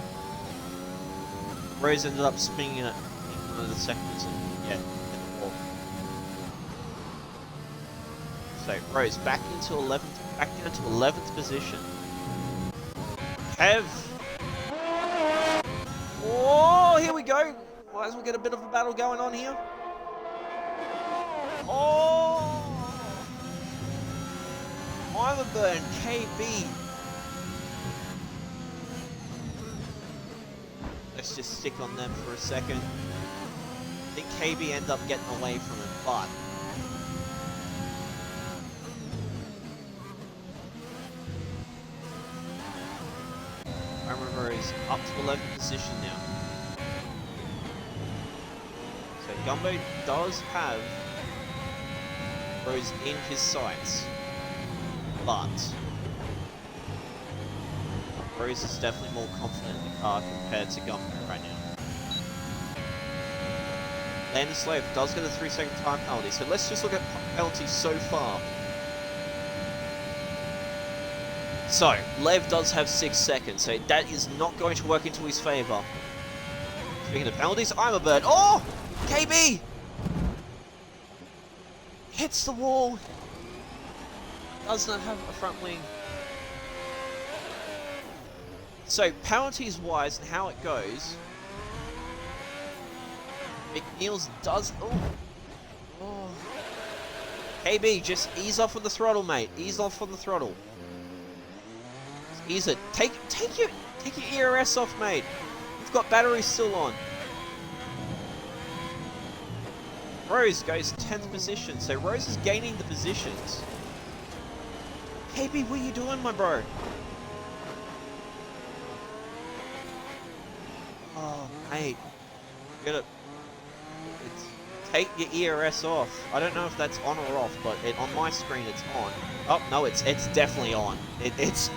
Rose ended up spinning it in one of the sectors and yeah, hit the wall. So Rose back into 11th, back down to 11th position. Kev. Oh, here we go. Might as well get a bit of a battle going on here. Oh, Burn, KB. Let's just stick on them for a second. I think KB ends up getting away from him, but is up to 11th position now. So Gumbo does have Rose in his sights, but Rose is definitely more confident in the car compared to Gumbo right now. Landon Slave does get a 3 second time penalty, so let's just look at penalties so far. So, Lev does have 6 seconds, so that is not going to work into his favour. Speaking of penalties, I'm a bird. Oh! KB! Hits the wall. Does not have a front wing. So, penalties wise and how it goes, McNeil's does... Oh. KB, just ease off on the throttle, mate. Ease off on the throttle. Ease it. Take your ERS off, mate. You've got batteries still on. Rose goes 10th position, so Rose is gaining the positions. KB, what are you doing, my bro? Oh, mate. You gotta... Take your ERS off. I don't know if that's on or off, but on my screen it's on. Oh, no, it's definitely on. It's...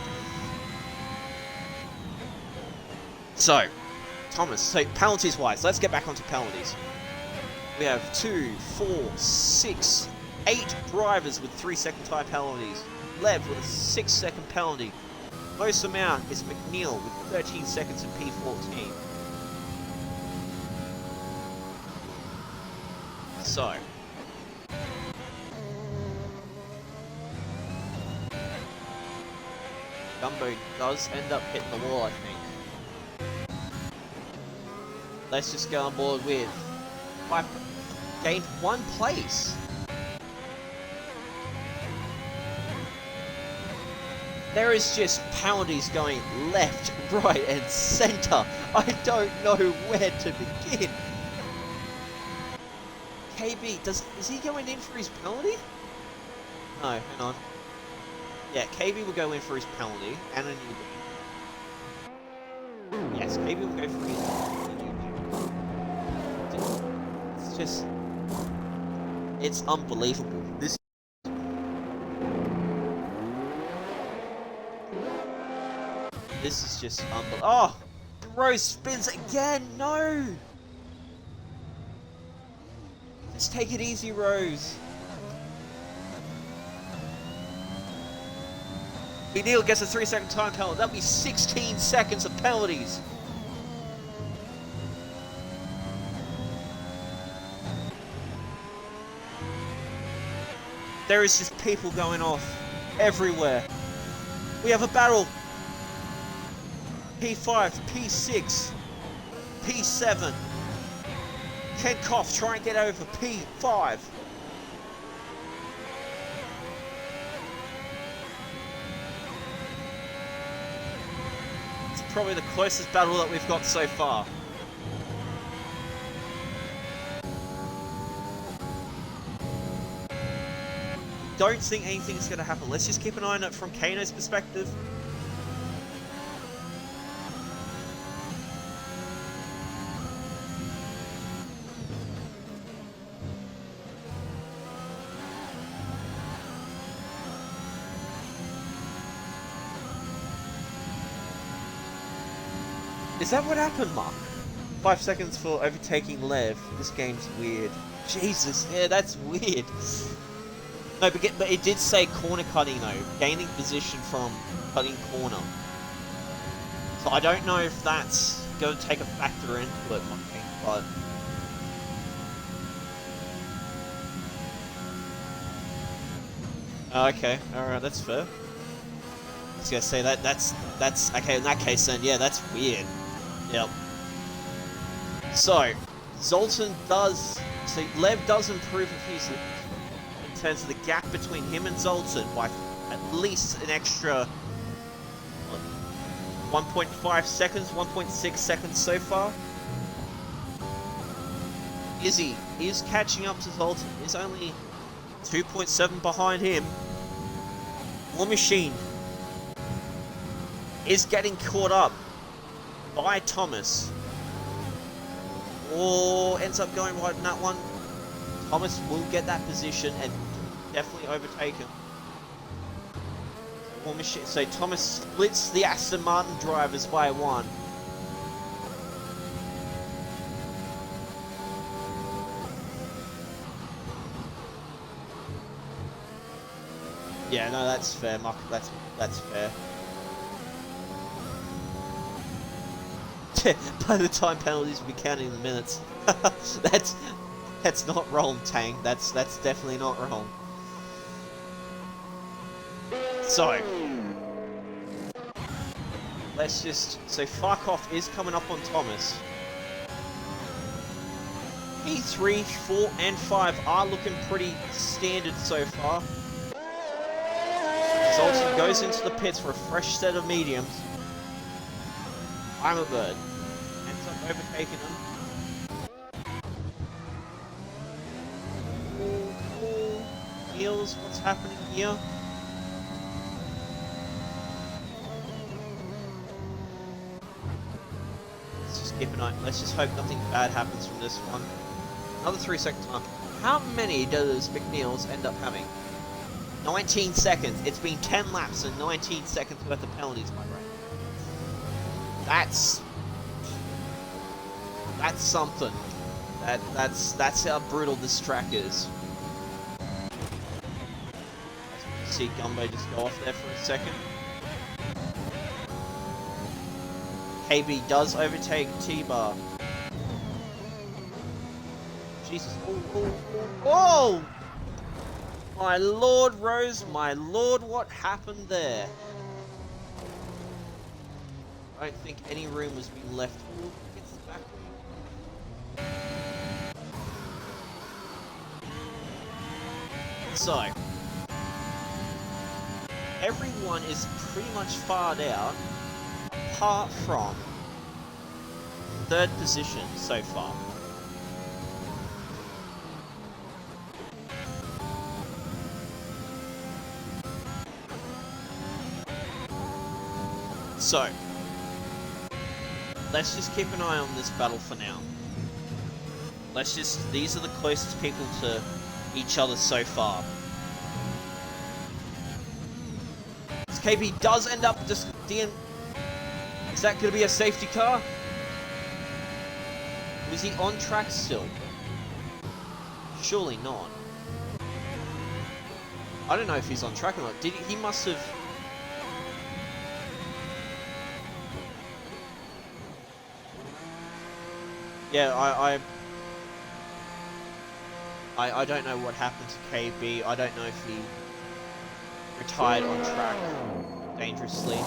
So, Thomas, so penalties-wise, let's get back onto penalties. We have 2, 4, 6, 8 drivers with 3 second time penalties. Lev with a 6 second penalty. Most amount is McNeil with 13 seconds in P14. So, Gumbo does end up hitting the wall, I think. Let's just go on board with 5. Gained 1 place. There is just penalties going left, right, and centre. I don't know where to begin. KB, is he going in for his penalty? No, hang on. Yeah, KB will go in for his penalty, and a newbie. Yes, KB will go for his. It's just, it's unbelievable. This is just unbelievable. Oh, Rose spins again. No. Just take it easy, Rose. Neil gets a 3-second time penalty. That'll be 16 seconds of penalties. There is just people going off everywhere. We have a battle. P5, P6, P7. Ken Koff try and get over P5. It's probably the closest battle that we've got so far. Don't think anything's going to happen. Let's just keep an eye on it from Kano's perspective. Is that what happened, Mark? 5 seconds for overtaking Lev. This game's weird. Jesus, yeah, that's weird. No, but it did say corner cutting though, gaining position from cutting corner. So I don't know if that's going to take a factor into it, but okay, all right, that's fair. I was gonna say that's okay. In that case, then yeah, that's weird. Yep. So, Zoltan does... So, Lev does improve a few in terms of the gap between him and Zoltan by at least an extra 1.5 seconds, 1.6 seconds so far. Izzy is catching up to Zoltan. He's only 2.7 behind him. War Machine is getting caught up by Thomas, or ends up going right in that one. Thomas will get that position and definitely overtake him. So Thomas splits the Aston Martin drivers by 1. Yeah, no, that's fair, Mark. That's fair. By the time penalties will be counting in the minutes. That's not wrong, Tang. That's definitely not wrong. So let's just Farkoff is coming up on Thomas. E3, 4, and 5 are looking pretty standard so far. Zoltan goes into the pits for a fresh set of mediums. I'm a bird. Ends up overtaking him. Heels, what's happening here? Let's just keep an eye. Let's just hope nothing bad happens from this one. Another 3-second time. How many does McNeil's end up having? 19 seconds. It's been 10 laps and 19 seconds worth of penalties, my friend. That's something. That's how brutal this track is. See Gumbo just go off there for a second. KB does overtake T-Bar. Jesus. Oh! My lord, Rose, my lord, what happened there? I don't think any room was being left against the back wing. So, everyone is pretty much fired out, apart from third position so far. So, let's just keep an eye on this battle for now. These are the closest people to each other so far. This KB does end up just is that going to be a safety car? Was he on track still? Surely not. I don't know if he's on track or not. He must have... Yeah, I don't know what happened to KB. I don't know if he retired on track dangerously.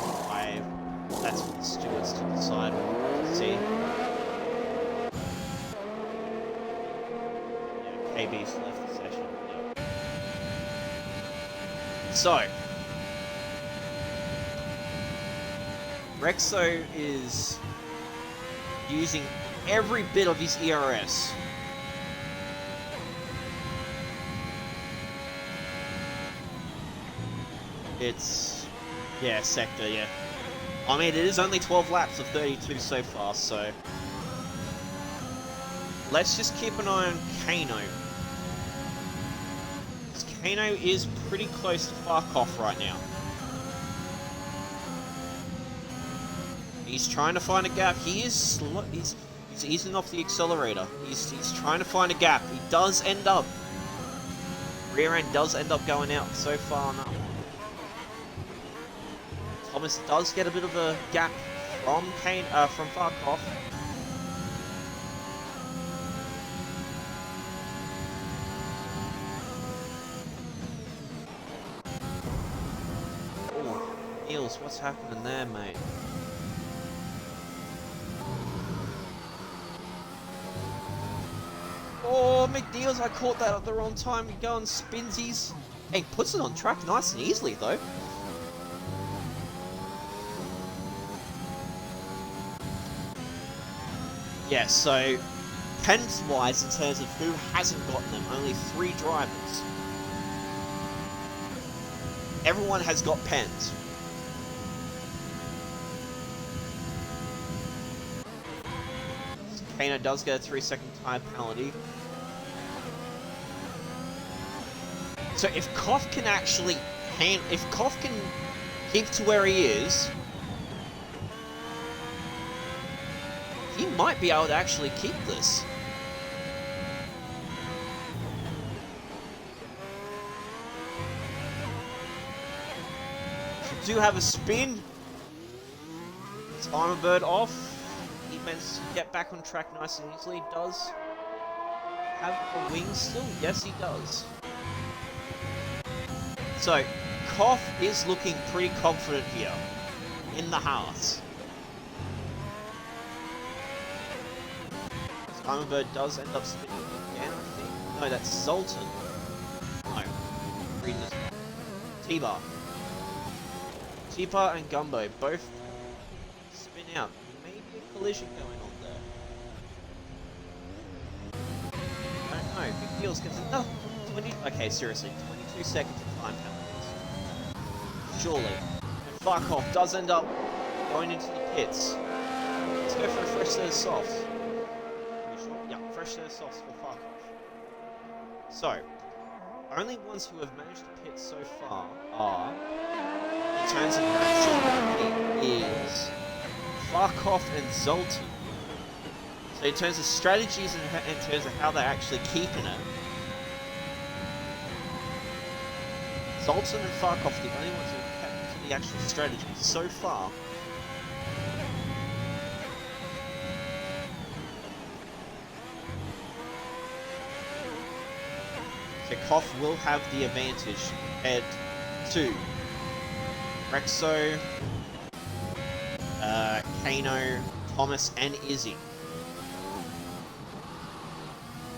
That's for the stewards to decide. We'll see. Yeah, KB's left the session. Yeah. So, Rexo is using every bit of his ERS. It's... yeah, sector, yeah. I mean, it is only 12 laps of 32 so far, so... let's just keep an eye on Kano. Kano is pretty close to Farkoff right now. He's trying to find a gap. He is slow. He's easing off the accelerator. He's trying to find a gap. He does end up... rear end does end up going out so far enough. Thomas does get a bit of a gap from Farkoff. Oh, Niels, what's happening there, mate? Oh, McNeils, I caught that at the wrong time. Going spinsies. Hey, puts it on track nice and easily, though. Yeah, so, pens-wise, in terms of who hasn't gotten them, only 3 drivers. Everyone has got pens. Kano does get a 3-second time penalty. So if Koff can actually if Koff can keep to where he is, he might be able to actually keep this. We do have a spin. It's Armor Bird off. He managed to get back on track nice and easily. Does have a wing still? Yes, he does. So, Koff is looking pretty confident here in the house. Armor Bird does end up spinning again, I think. No, that's Zoltan. No, reading this wrong. T-Bar. T-Bar and Gumbo both spin out. Maybe a collision going on there. I don't know. Big Deals gets another 20. Okay, seriously, 22 seconds of time penalties. Surely. And Farkoff does end up going into the pits. Let's go for a fresh set of softs. Yeah, fresh set of softs for Farkoff. So, only ones who have managed to pit so far are, in terms of matching, is Farkoff and Zoltan. So in terms of strategies and in terms of how they're actually keeping it, Zoltan and Farkoff are the only ones who have kept to the actual strategy so far. So Koff will have the advantage compared to Rexo, Kano, Thomas, and Izzy.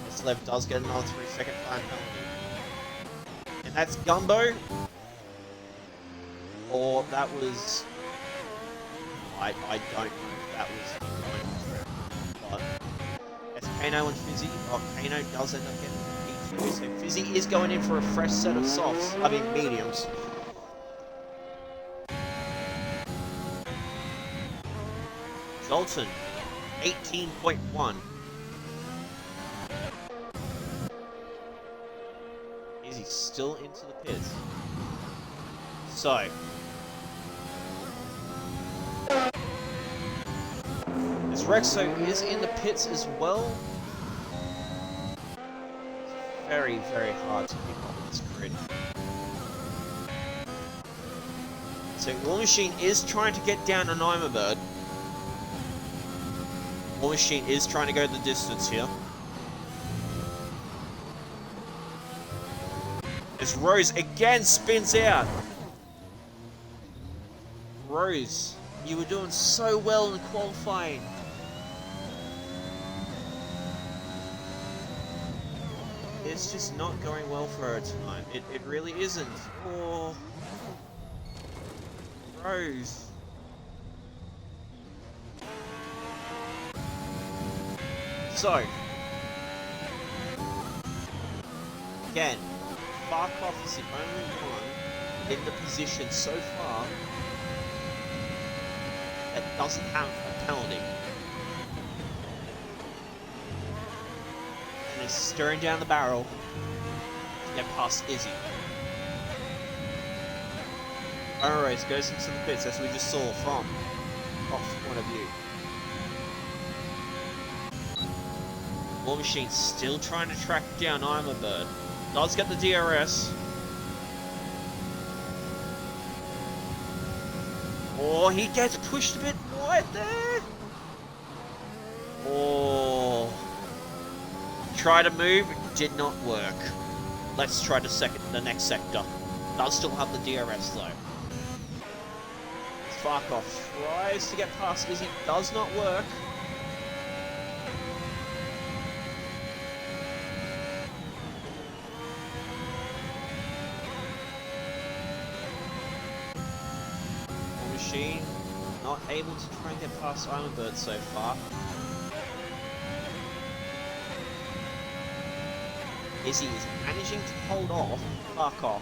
This Lev does get another 3-second time penalty. And that's Gumbo. Or that was... I don't know if that was him going, but it's Kano and Fizzy. Oh, Kano does end up getting the P2, so Fizzy is going in for a fresh set of softs. I mean, mediums. Zoltan, 18.1. Is he still into the pits? So, as Rexo is in the pits as well, it's very, very hard to pick up this grid. So, War Machine is trying to get down an Imabird. War Machine is trying to go the distance here. As Rose again spins out. Rose, you were doing so well in qualifying. It's just not going well for her tonight. It really isn't. Oh, Rose. So, again, Farkov is the only one in the position so far that doesn't have a penalty. And is stirring down the barrel to get past Izzy. Rose goes into the pits as we just saw from Fox's point of view. War Machine still trying to track down Imabird. Does get the DRS. Oh, he gets pushed a bit wide there. Oh. Try to move, did not work. Let's try the next sector. Does still have the DRS though. Farkov tries to get past Izzy, does not work. Machine not able to try and get past Imabird so far. Izzy is managing to hold off Farkov.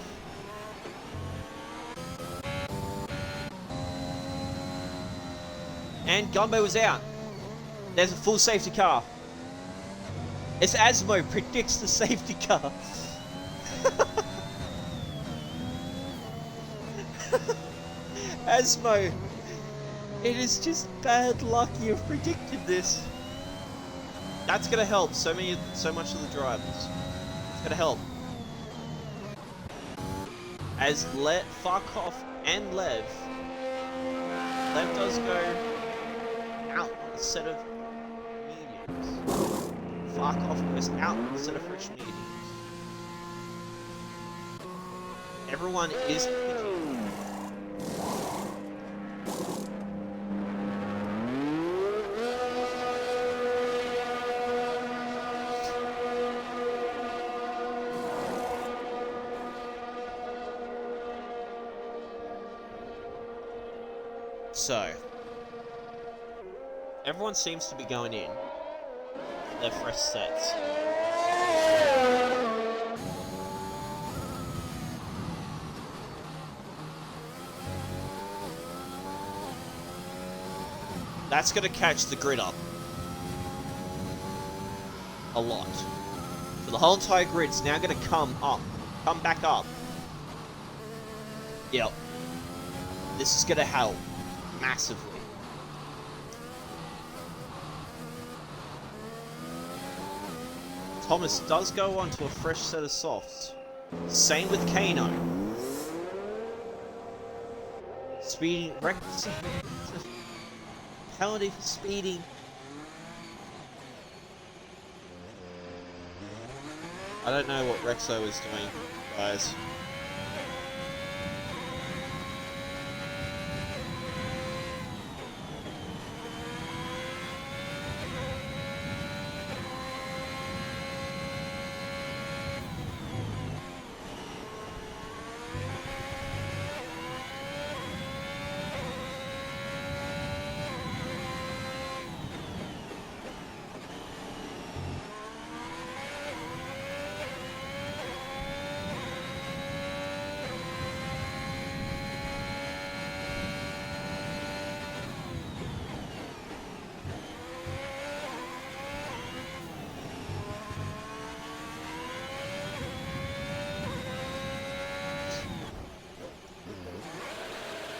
And Gumbo was out. There's a full safety car. It's Asmo predicts the safety car. Asmo, it is just bad luck you've predicted this. That's gonna help so much of the drivers. It's gonna help. As Farkov and Lev does go out on a set of mediums. Farkov goes out on a set of fresh mediums. Everyone is picking. So, everyone seems to be going in for their fresh sets. That's going to catch the grid up a lot. So the whole entire grid's now going to come back up. Yep. This is going to help massively. Thomas does go on to a fresh set of softs. Same with Kano. Speeding, penalty for speeding. I don't know what Rexo is doing, guys.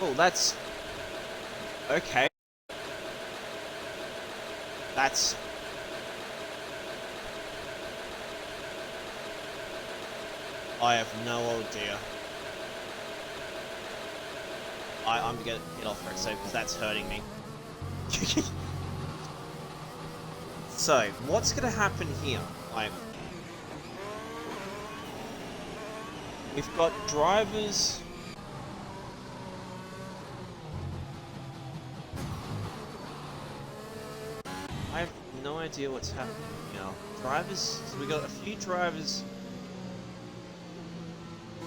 Oh, that's... Okay. That's... I have no idea. I'm gonna get off road safe because that's hurting me. So, what's gonna happen here? We've got drivers. I have no idea what's happening now. Drivers. So we got a few drivers.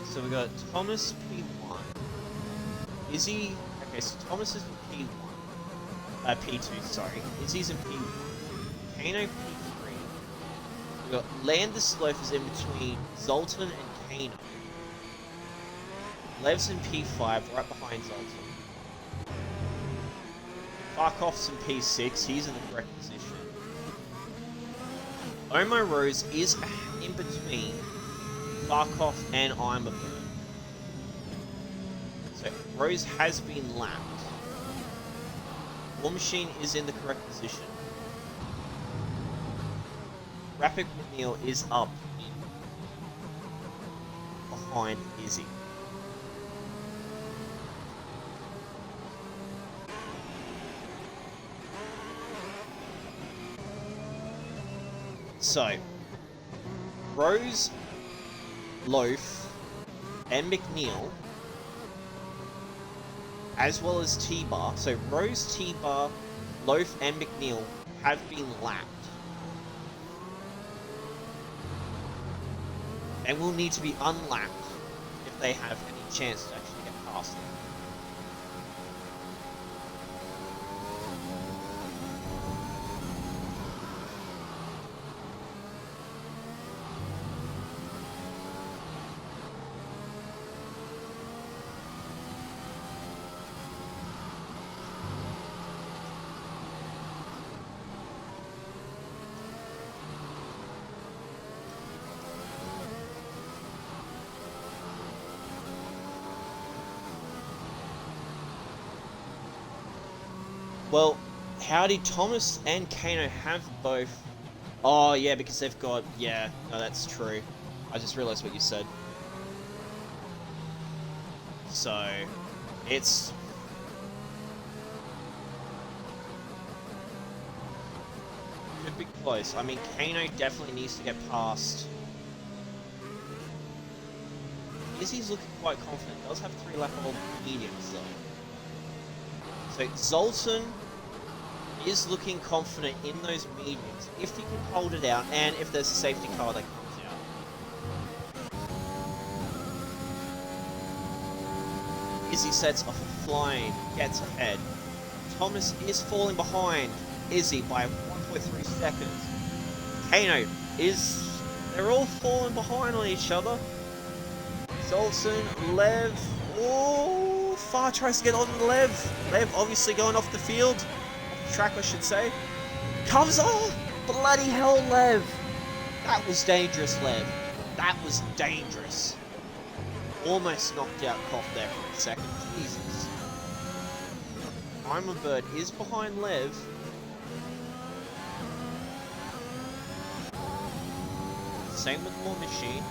So we got Thomas P1. Izzy. Okay, so Thomas is in P1. P2, sorry. Izzy's in P1. Kano P3. We got Landis Loafers in between Zoltan and Kano. Lev's in P5, right behind Zoltan. Farkoff's in P6, he's in the correct position. Omar Rose is in between Farkoff and Imabird. So Rose has been lapped. War Machine is in the correct position. Rapid McNeil is up behind Izzy. So, Rose, Loaf, and McNeil, as well as T-Bar. So Rose, T-Bar, Loaf, and McNeil have been lapped. And will need to be unlapped if they have any chance to actually get past them. Well, Howdy, Thomas and Kano have both... Oh, yeah, because they've got... Yeah, no, that's true. I just realised what you said. So, it's... Could be close. I mean, Kano definitely needs to get past... Izzy's looking quite confident. Does have 3 lap-old mediums, though. So Zoltan is looking confident in those mediums if he can hold it out and if there's a safety car that comes out. Izzy sets off flying, gets ahead. Thomas is falling behind Izzy by 1.3 seconds. Kano is... They're all falling behind on each other. Zoltan, Lev... Oh! Far tries to get on Lev. Lev obviously going off the field. Off the track, I should say. Comes off! Bloody hell, Lev! That was dangerous, Lev. That was dangerous. Almost knocked out Koff there for a second. Jesus. Imabird is behind Lev. Same with War Machine.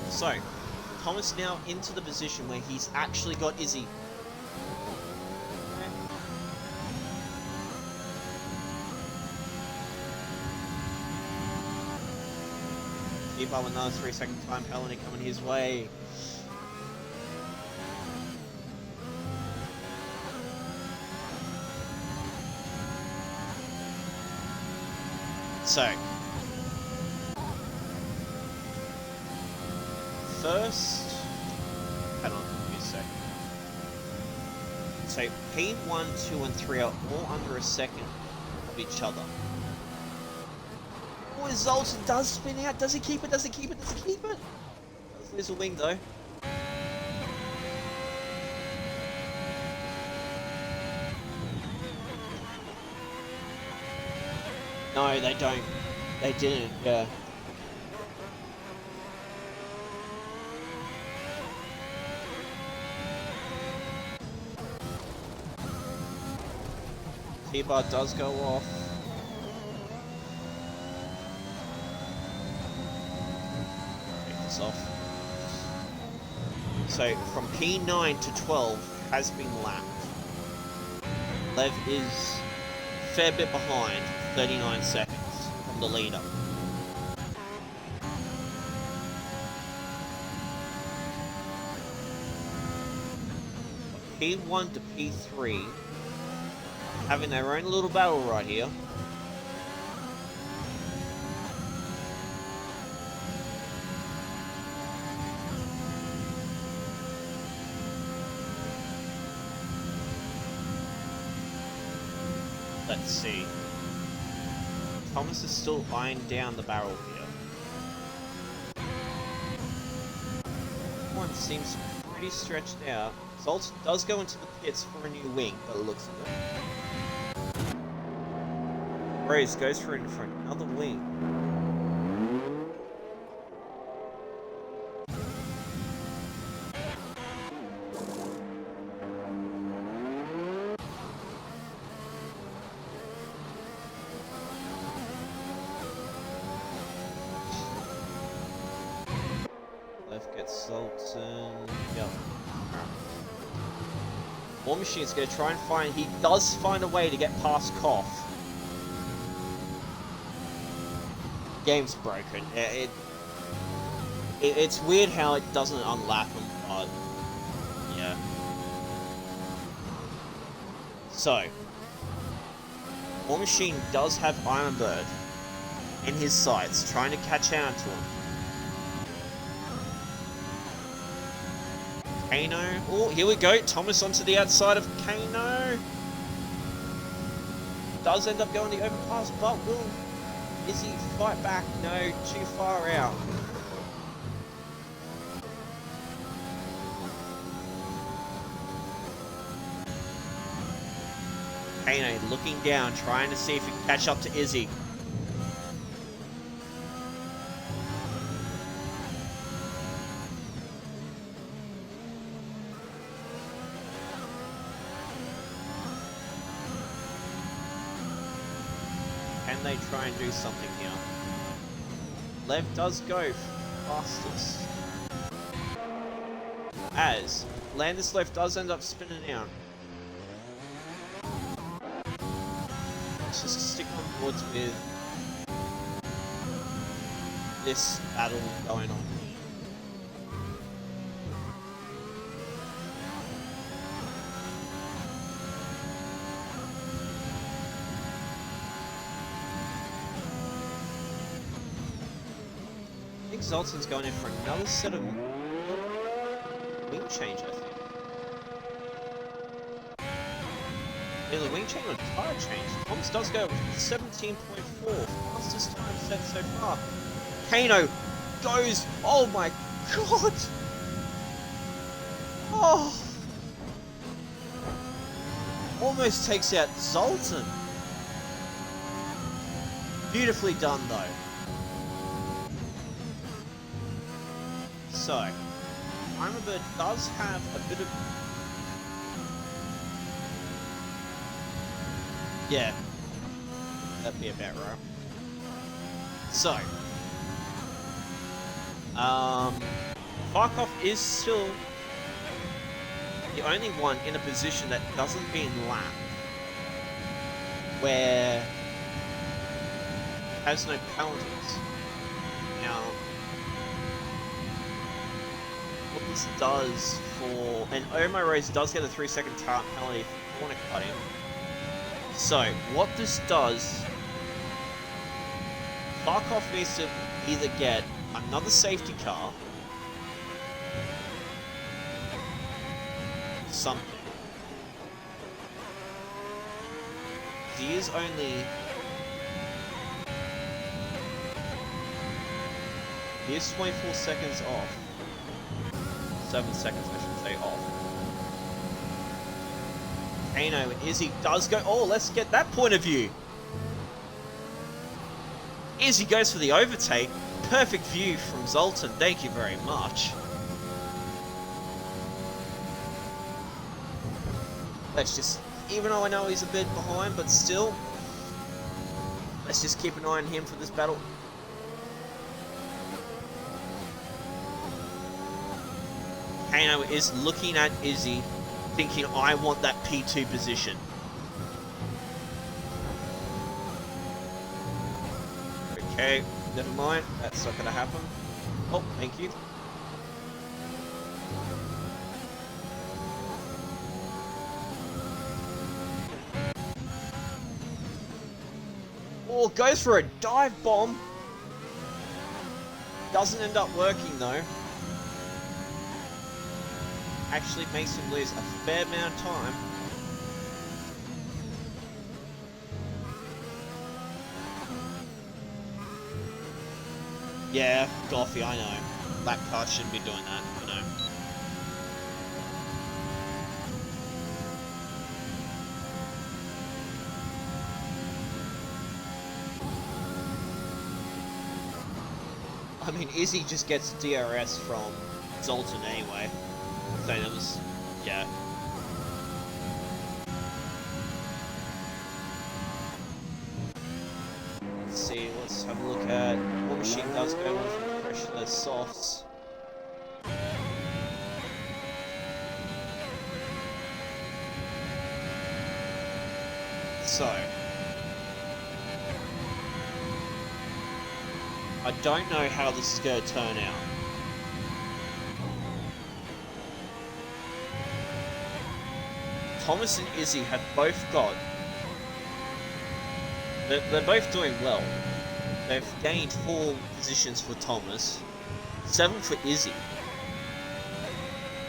So, Thomas now into the position where he's actually got Izzy. T-Bar with another 3-second time penalty coming his way. So, first, hang on, give me a sec. So P1, 2, and 3 are all under a second of each other. Oh, Zoltan does spin out. Does he keep it? Does he keep it? Does he keep it? Does lose a wing though. No, they don't. They didn't, yeah. T-bar does go off. Take this off. So, from P9 to 12 has been lapped. Lev is a fair bit behind, 39 seconds from the leader. P1 to P3 having their own little battle right here. Let's see. Thomas is still eyeing down the barrel here. One seems pretty stretched out. Zolt does go into the pits for a new wing, by the looks of it. Rose goes for another wing. Left gets Sultan. Yep. War Machine's going to try and find... He does find a way to get past Koff. Game's broken. It's weird how it doesn't unlap him, but... yeah. So... War Machine does have Ironbird in his sights, trying to catch on to him. Kano. Oh, here we go. Thomas onto the outside of Kano. Does end up going the overpass, but will Izzy fight back? No, too far out. Kano looking down, trying to see if he can catch up to Izzy. Can they try and do something here? Lev does go fastest. As Landis Lev does end up spinning out. Let's just stick on boards with this battle going on. I think Zoltan's going in for another set of wing change, I think. Either wing change or tire change. Thomas does go with 17.4, fastest time set so far. Kano goes, oh my god! Oh! Almost takes out Zoltan. Beautifully done though. So, Ironbird does have a bit of... yeah, that'd be about right. So, Farkov is still the only one in a position that doesn't be in lap, where has no penalties. Now, what this does for... and Omar Rose does get a 3-second penalty if you want to cut him. So, what this does... Farkov needs to either get another safety car... something. He is only... he is 24 seconds off. 7 seconds, I should say, off. Kano and Izzy does go... oh, let's get that point of view. Izzy goes for the overtake. Perfect view from Zoltan, thank you very much. Let's just, even though I know he's a bit behind, but still, let's just keep an eye on him for this battle. Kano is looking at Izzy, thinking, I want that P2 position. Okay, never mind. That's not gonna happen. Oh, thank you. Oh, goes for a dive bomb. Doesn't end up working though. Actually makes him lose a fair amount of time. Yeah, Goffy, I know. That car shouldn't be doing that, I know. I mean, Izzy just gets DRS from Zoltan anyway. So that was, yeah. Let's see, let's have a look at what machine does go with pressureless softs. So, I don't know how this is going to turn out. Thomas and Izzy have both got... They're both doing well. They've gained 4 positions for Thomas, 7 for Izzy.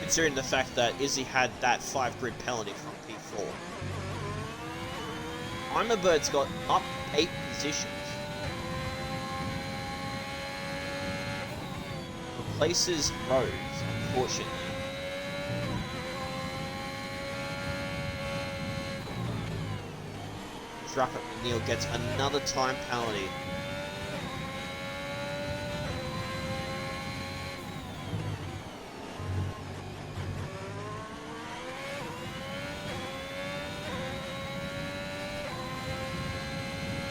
Considering the fact that Izzy had that 5 grid penalty from P4. Imerbird's got up 8 positions. Replaces Rose, unfortunately. Rapid McNeil gets another time penalty.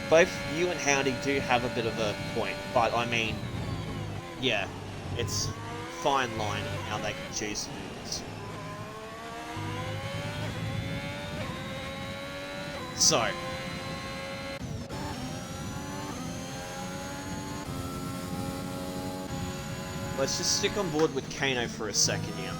Both you and Howdy do have a bit of a point, but I mean, yeah, it's fine line in how they can choose to do this. So, let's just stick on board with Kano for a second here.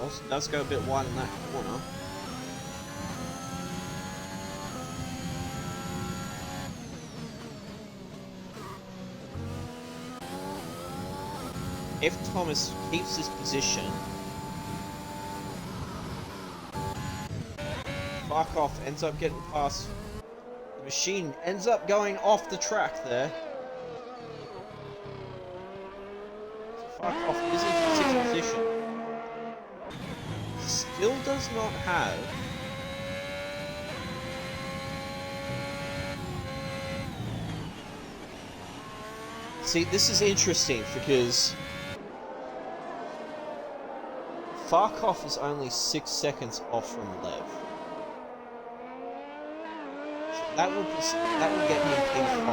Also does go a bit wide in that corner. If Thomas keeps this position, Farkoff ends up getting past. The machine ends up going off the track there. So Farkoff is in 6th position. Still does not have see, this is interesting because Farkoff is only 6 seconds off from Lev. So that would get him P5.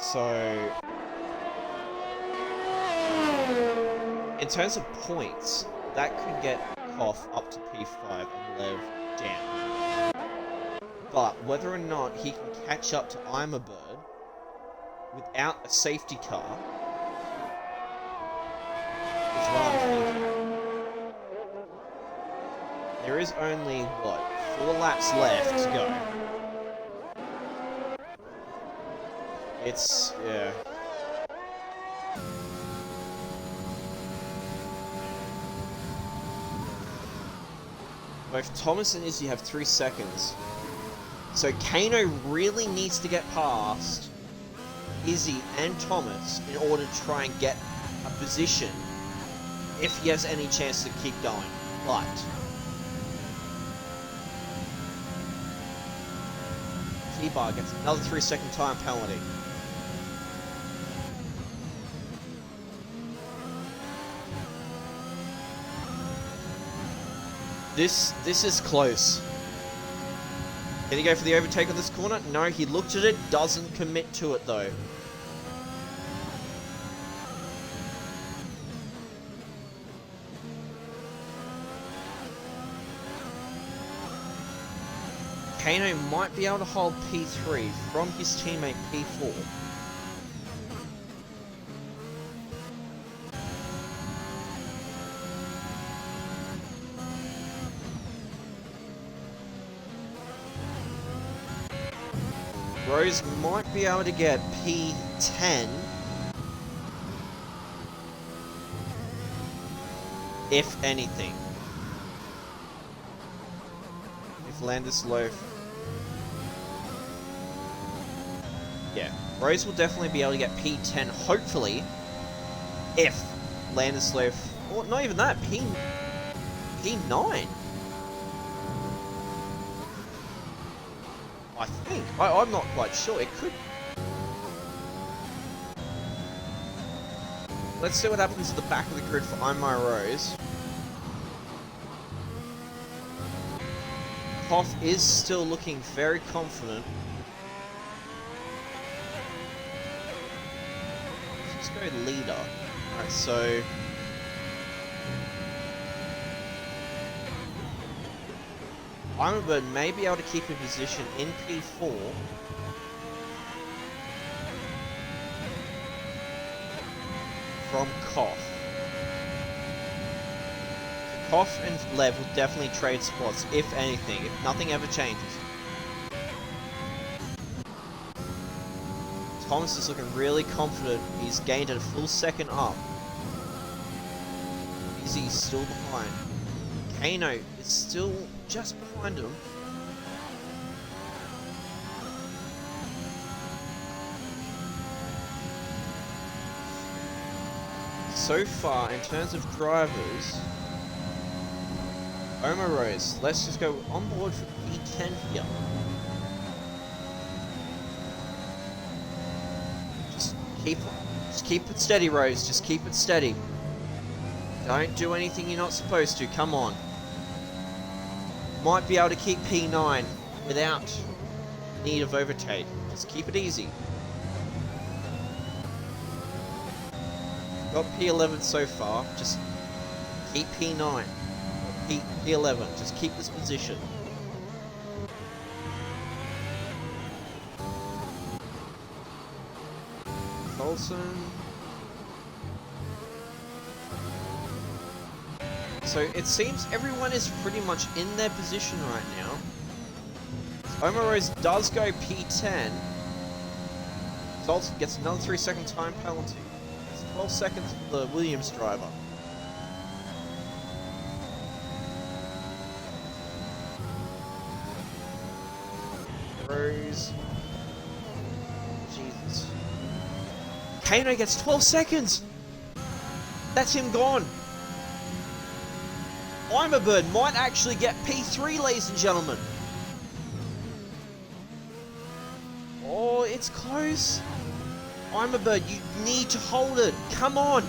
So in terms of points, that could get Koff up to P5 and Lev down. But whether or not he can catch up to Imerbird without a safety car is what I'm thinking. There is only, what, 4 laps left to go. It's, yeah. Both Thomas and Izzy have 3 seconds. So Kano really needs to get past Izzy and Thomas in order to try and get a position if he has any chance to keep going. But T-Bar gets another 3-second time penalty. This is close. Can he go for the overtake on this corner? No, he looked at it, doesn't commit to it though. Kano might be able to hold P3 from his teammate P4. Rose might be able to get P10 if anything. If Landis Loaf... Yeah, Rose will definitely be able to get P10, hopefully, if Landis Loaf... Or not even that, P9. I think. I'm not quite sure. It could... Let's see what happens at the back of the grid for I'm My Rose. Hoff is still looking very confident. Let's go leader. Alright, so... Ironbird may be able to keep a position in P4. From Koff. Koff and Lev will definitely trade spots, if anything, if nothing ever changes. Thomas is looking really confident. He's gained a full second up. Izzy's still behind. Kano is still just behind him. So far, in terms of drivers, Omarose, let's just go on board for P10 here. Just keep it steady, Rose. Just keep it steady. Don't do anything you're not supposed to. Come on. Might be able to keep P9 without need of overtake. Just keep it easy. Got P11 so far. Just keep P9. P11. Just keep this position. Colson. So it seems everyone is pretty much in their position right now. Omarose does go P10. Colson gets another 3-second time penalty. It's 12 seconds for the Williams driver. Rose. Jesus. Kano gets 12 seconds! That's him gone! Imabird might actually get P3, ladies and gentlemen. Oh, it's close. Imabird, you need to hold it. Come on.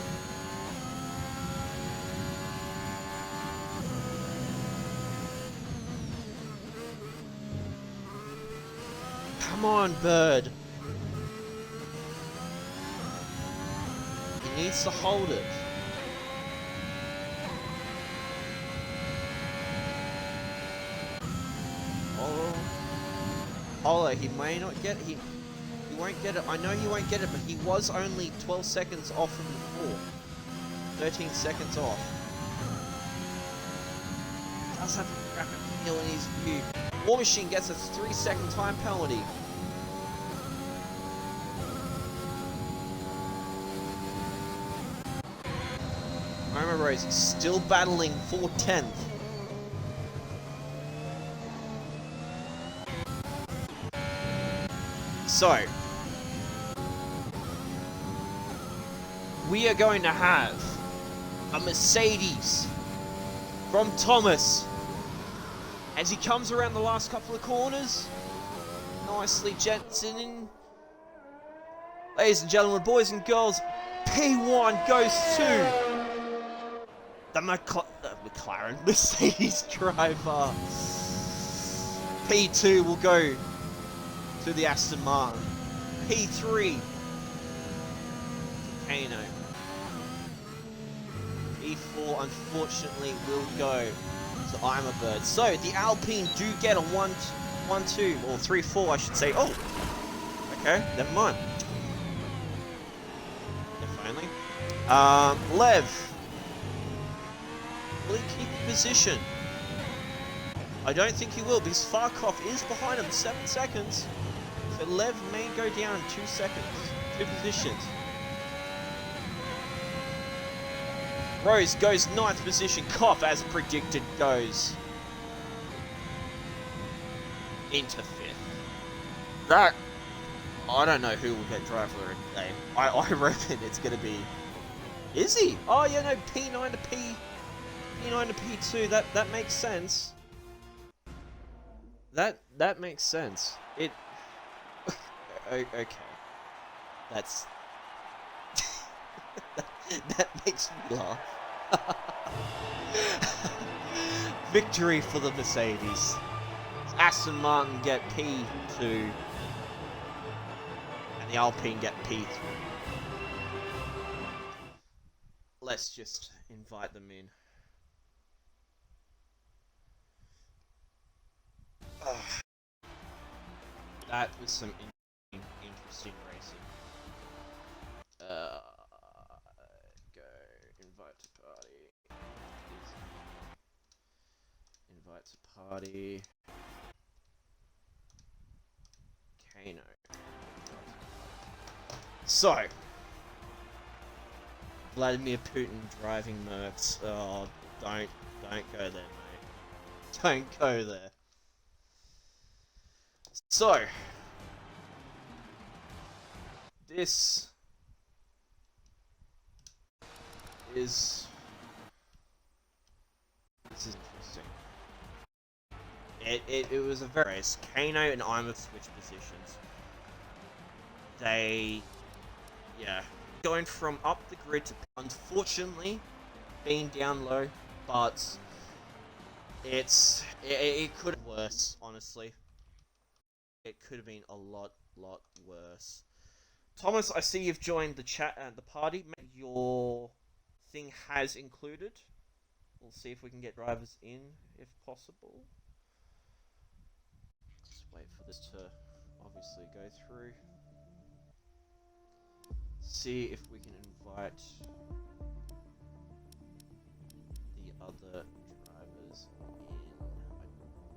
Come on, Bird. He needs to hold it. Holla, he may not get he won't get it. I know he won't get it, but he was only 12 seconds off from the before. 13 seconds off. Does have a rapid heal in his view. War Machine gets a 3-second time penalty. Omarose is still battling for 10th. So, we are going to have a Mercedes from Thomas as he comes around the last couple of corners. Nicely jets in. Ladies and gentlemen, boys and girls, P1 goes to the McLaren Mercedes driver. P2 will go to the Aston Martin. P3 Kano. P4 unfortunately will go to Imabird. So the Alpine do get a 1-2 or 3-4 I should say. Oh! Okay, never mind. If only. Lev. Will he keep the position? I don't think he will because Farkov is behind him 7 seconds. So Lev may go down 2 seconds. 2 positions. Rose goes 9th position. Koff, as predicted, goes into 5th. That, I don't know who will get driver of the day. I reckon it's going to be... Is he? Oh yeah, no, P9 to P9 to P2. That makes sense. That makes sense. It... okay. That's... that makes me laugh. Victory for the Mercedes. Aston Martin get P2 and the Alpine get P3. Let's just invite them in. That was some interesting racing. Go invite to party. Invite to party. Kano. So, Vladimir Putin driving Mercs. Oh, don't go there, mate. Don't go there. So, this is interesting. It was a very race. Kano and Ima switched positions. They, yeah, going from up the grid to unfortunately being down low, but it could have been worse, honestly. It could have been a lot worse. Thomas, I see you've joined the chat and the party. Your thing has included. We'll see if we can get drivers in, if possible. Just wait for this to obviously go through. See if we can invite the other drivers in.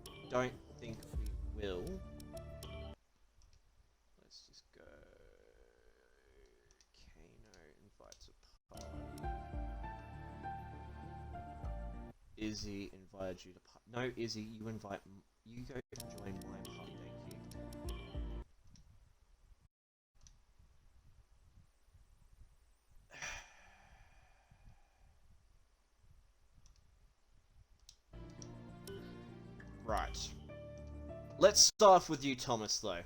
I don't think we will. Let's just go. Kano invites a party. Izzy invited you to party. No, Izzy, you invite. You go join my party. Thank you. Right. Let's start off with you, Thomas, though.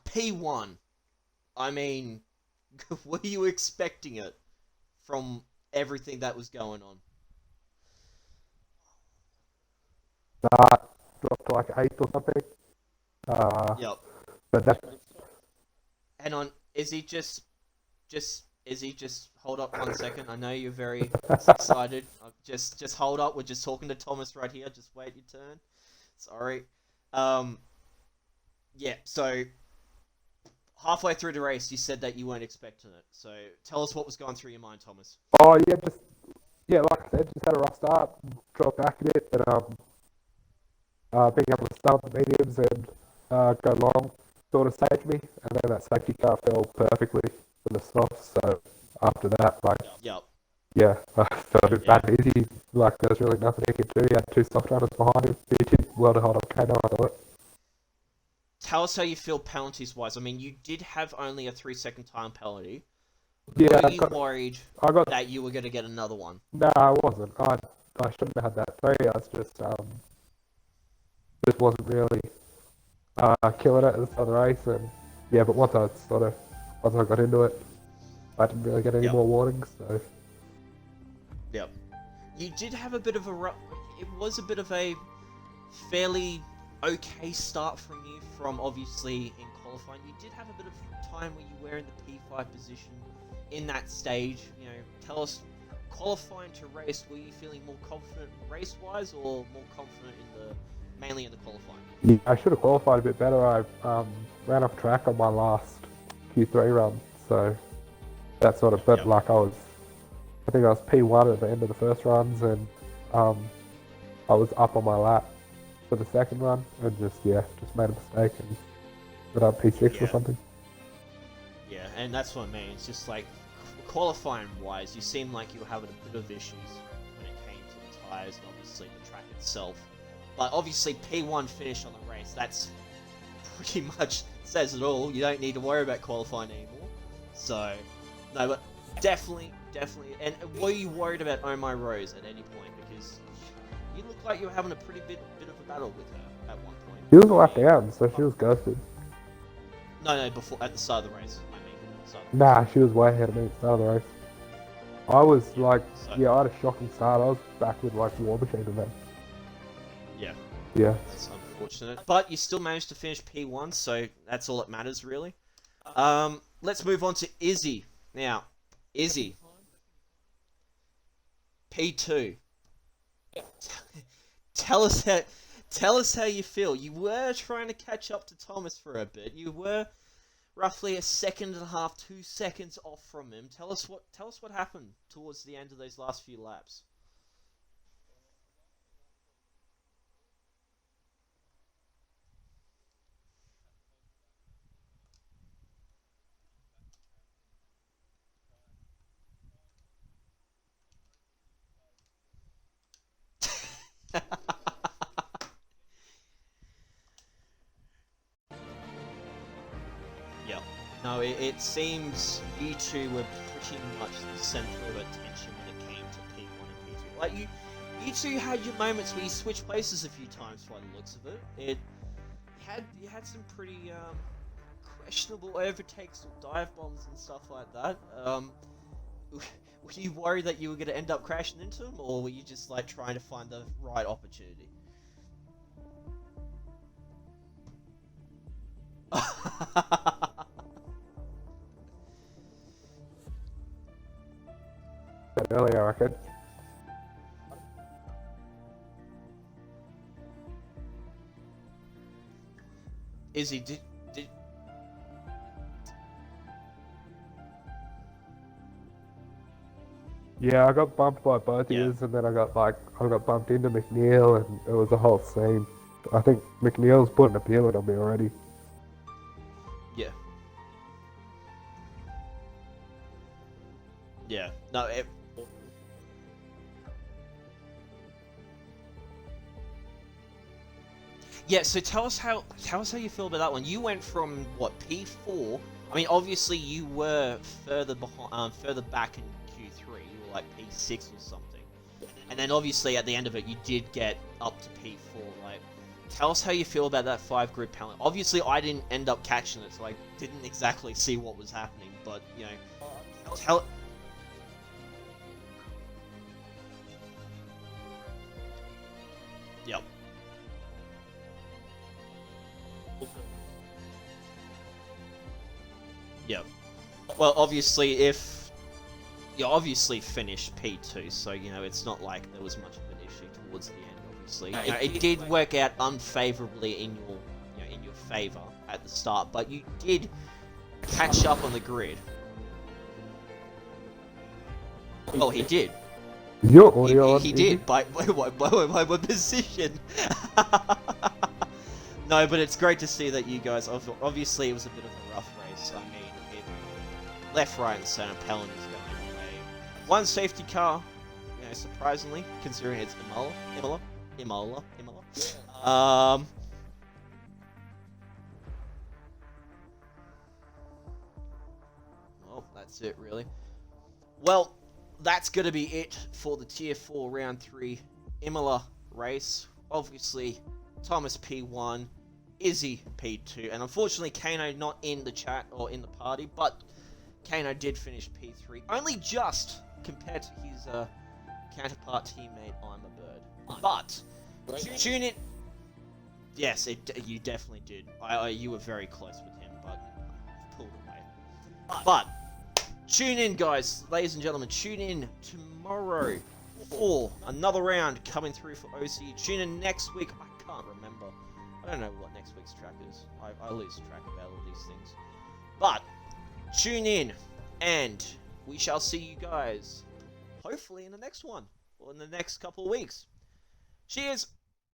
P1. I mean, were you expecting it from everything that was going on? Dropped to like 8th or something. Yep. But that's... Hang on, Izzy, just hold up 1 second. I know you're very excited. Just hold up. We're just talking to Thomas right here. Just wait your turn. Sorry. Yeah. So halfway through the race, you said that you weren't expecting it. So tell us what was going through your mind, Thomas. Oh yeah, like I said, just had a rough start, dropped back a bit, but being able to start the mediums and go long sort of saved me, and then that safety car fell perfectly for the softs. So after that, like, Yep. yeah, I felt a bit bad and easy. Like there's really nothing he could do. He had 2 soft runners behind him. He did well to hold up Kano, I thought. Tell us how you feel penalties wise. I mean, you did have only a 3-second time penalty, Yeah, Were you worried I got. that you were going to get another one? No, I wasn't. I shouldn't have had that three. I was just wasn't really killing it at the start of the race, and yeah. But once I got into it, I didn't really get any Yep. more warnings. So Yep. You did have a bit of a it was a bit of a fairly okay start from you from obviously in qualifying. You did have a bit of time where you were in the P5 position in that stage. You know, tell us, qualifying to race, were you feeling more confident race-wise or more confident mainly in the qualifying? yeah, I should have qualified a bit better. I ran off track on my last Q3 run, so that sort of. But Yep. like I think I was P1 at the end of the first runs, and I was up on my lap for the second run, and just made a mistake and got up P6 or Yeah. something. Yeah, and that's what I mean. It's just like qualifying-wise, you seem like you were having a bit of issues when it came to the tires and obviously the track itself. But obviously, P1 finish on the race, that's pretty much says it all. You don't need to worry about qualifying anymore. So, no, but definitely. And were you worried about Oh My Rose at any point? Because you look like you were having a pretty bit of a battle with her at one point. She was a lap down, so she was ghosted. No, before, at the start of the race. I mean, at the start of the Nah, she was way ahead of me at the start of the race. I was Yeah, like, so- I had a shocking start. I was back with like War Machine and then. Yeah. Yeah. That's unfortunate. But you still managed to finish P1, so that's all that matters, really. Let's move on to Izzy. Now, Izzy. P2. Tell us how you feel. You were trying to catch up to Thomas for a bit. You were roughly a second and a half, 2 seconds off from him. Tell us what happened towards the end of those last few laps. Yeah. No, it seems you two were pretty much the centre of attention when it came to P1 and P2. Like you two had your moments where you switched places a few times by the looks of it. You had some pretty questionable overtakes or dive bombs and stuff like that. Were you worried that you were going to end up crashing into them, or were you just like trying to find the right opportunity? Earlier, I reckon. Izzy, did Yeah, I got bumped by both Yeah. ears, and then I got bumped into McNeil, and it was a whole scene. I think McNeil's put an appeal on me already. Yeah. Yeah. No, Yeah, so tell us how you feel about that one. You went from what, P4? I mean, obviously you were further back in Q3. You were like P6 or something. And then obviously at the end of it, you did get up to P4. Like, tell us how you feel about that 5-grid penalty. Obviously, I didn't end up catching it, so I didn't exactly see what was happening. But you know, tell. Yep. Yep. Well, obviously, if you obviously finished P2, so you know it's not like there was much of an issue towards the end. Obviously, you know, it did work out unfavorably in your favor at the start, but you did catch up on the grid. Oh, he did. Is your audio on? He Izzy? did by one position. No, but it's great to see that you guys. Obviously, it was a bit of a rough race. I mean, left, right, and center, Pelin is going away. One safety car, you know, surprisingly, considering it's Imola. Well, That's it, really. Well, that's going to be it for the Tier 4 Round 3 Imola race. Obviously, Thomas P1, Izzy P2, and unfortunately Kano not in the chat or in the party, but Kano did finish P3, only just compared to his counterpart teammate I'm a Bird. But tune in. Yes, you definitely did. You were very close with him, but pulled away. But tune in, guys, ladies and gentlemen. Tune in tomorrow for another round coming through for OCE. Tune in next week. I can't remember. I don't know what next week's track is. I lose track about all these things. But tune in, and we shall see you guys hopefully in the next one, or in the next couple of weeks. Cheers!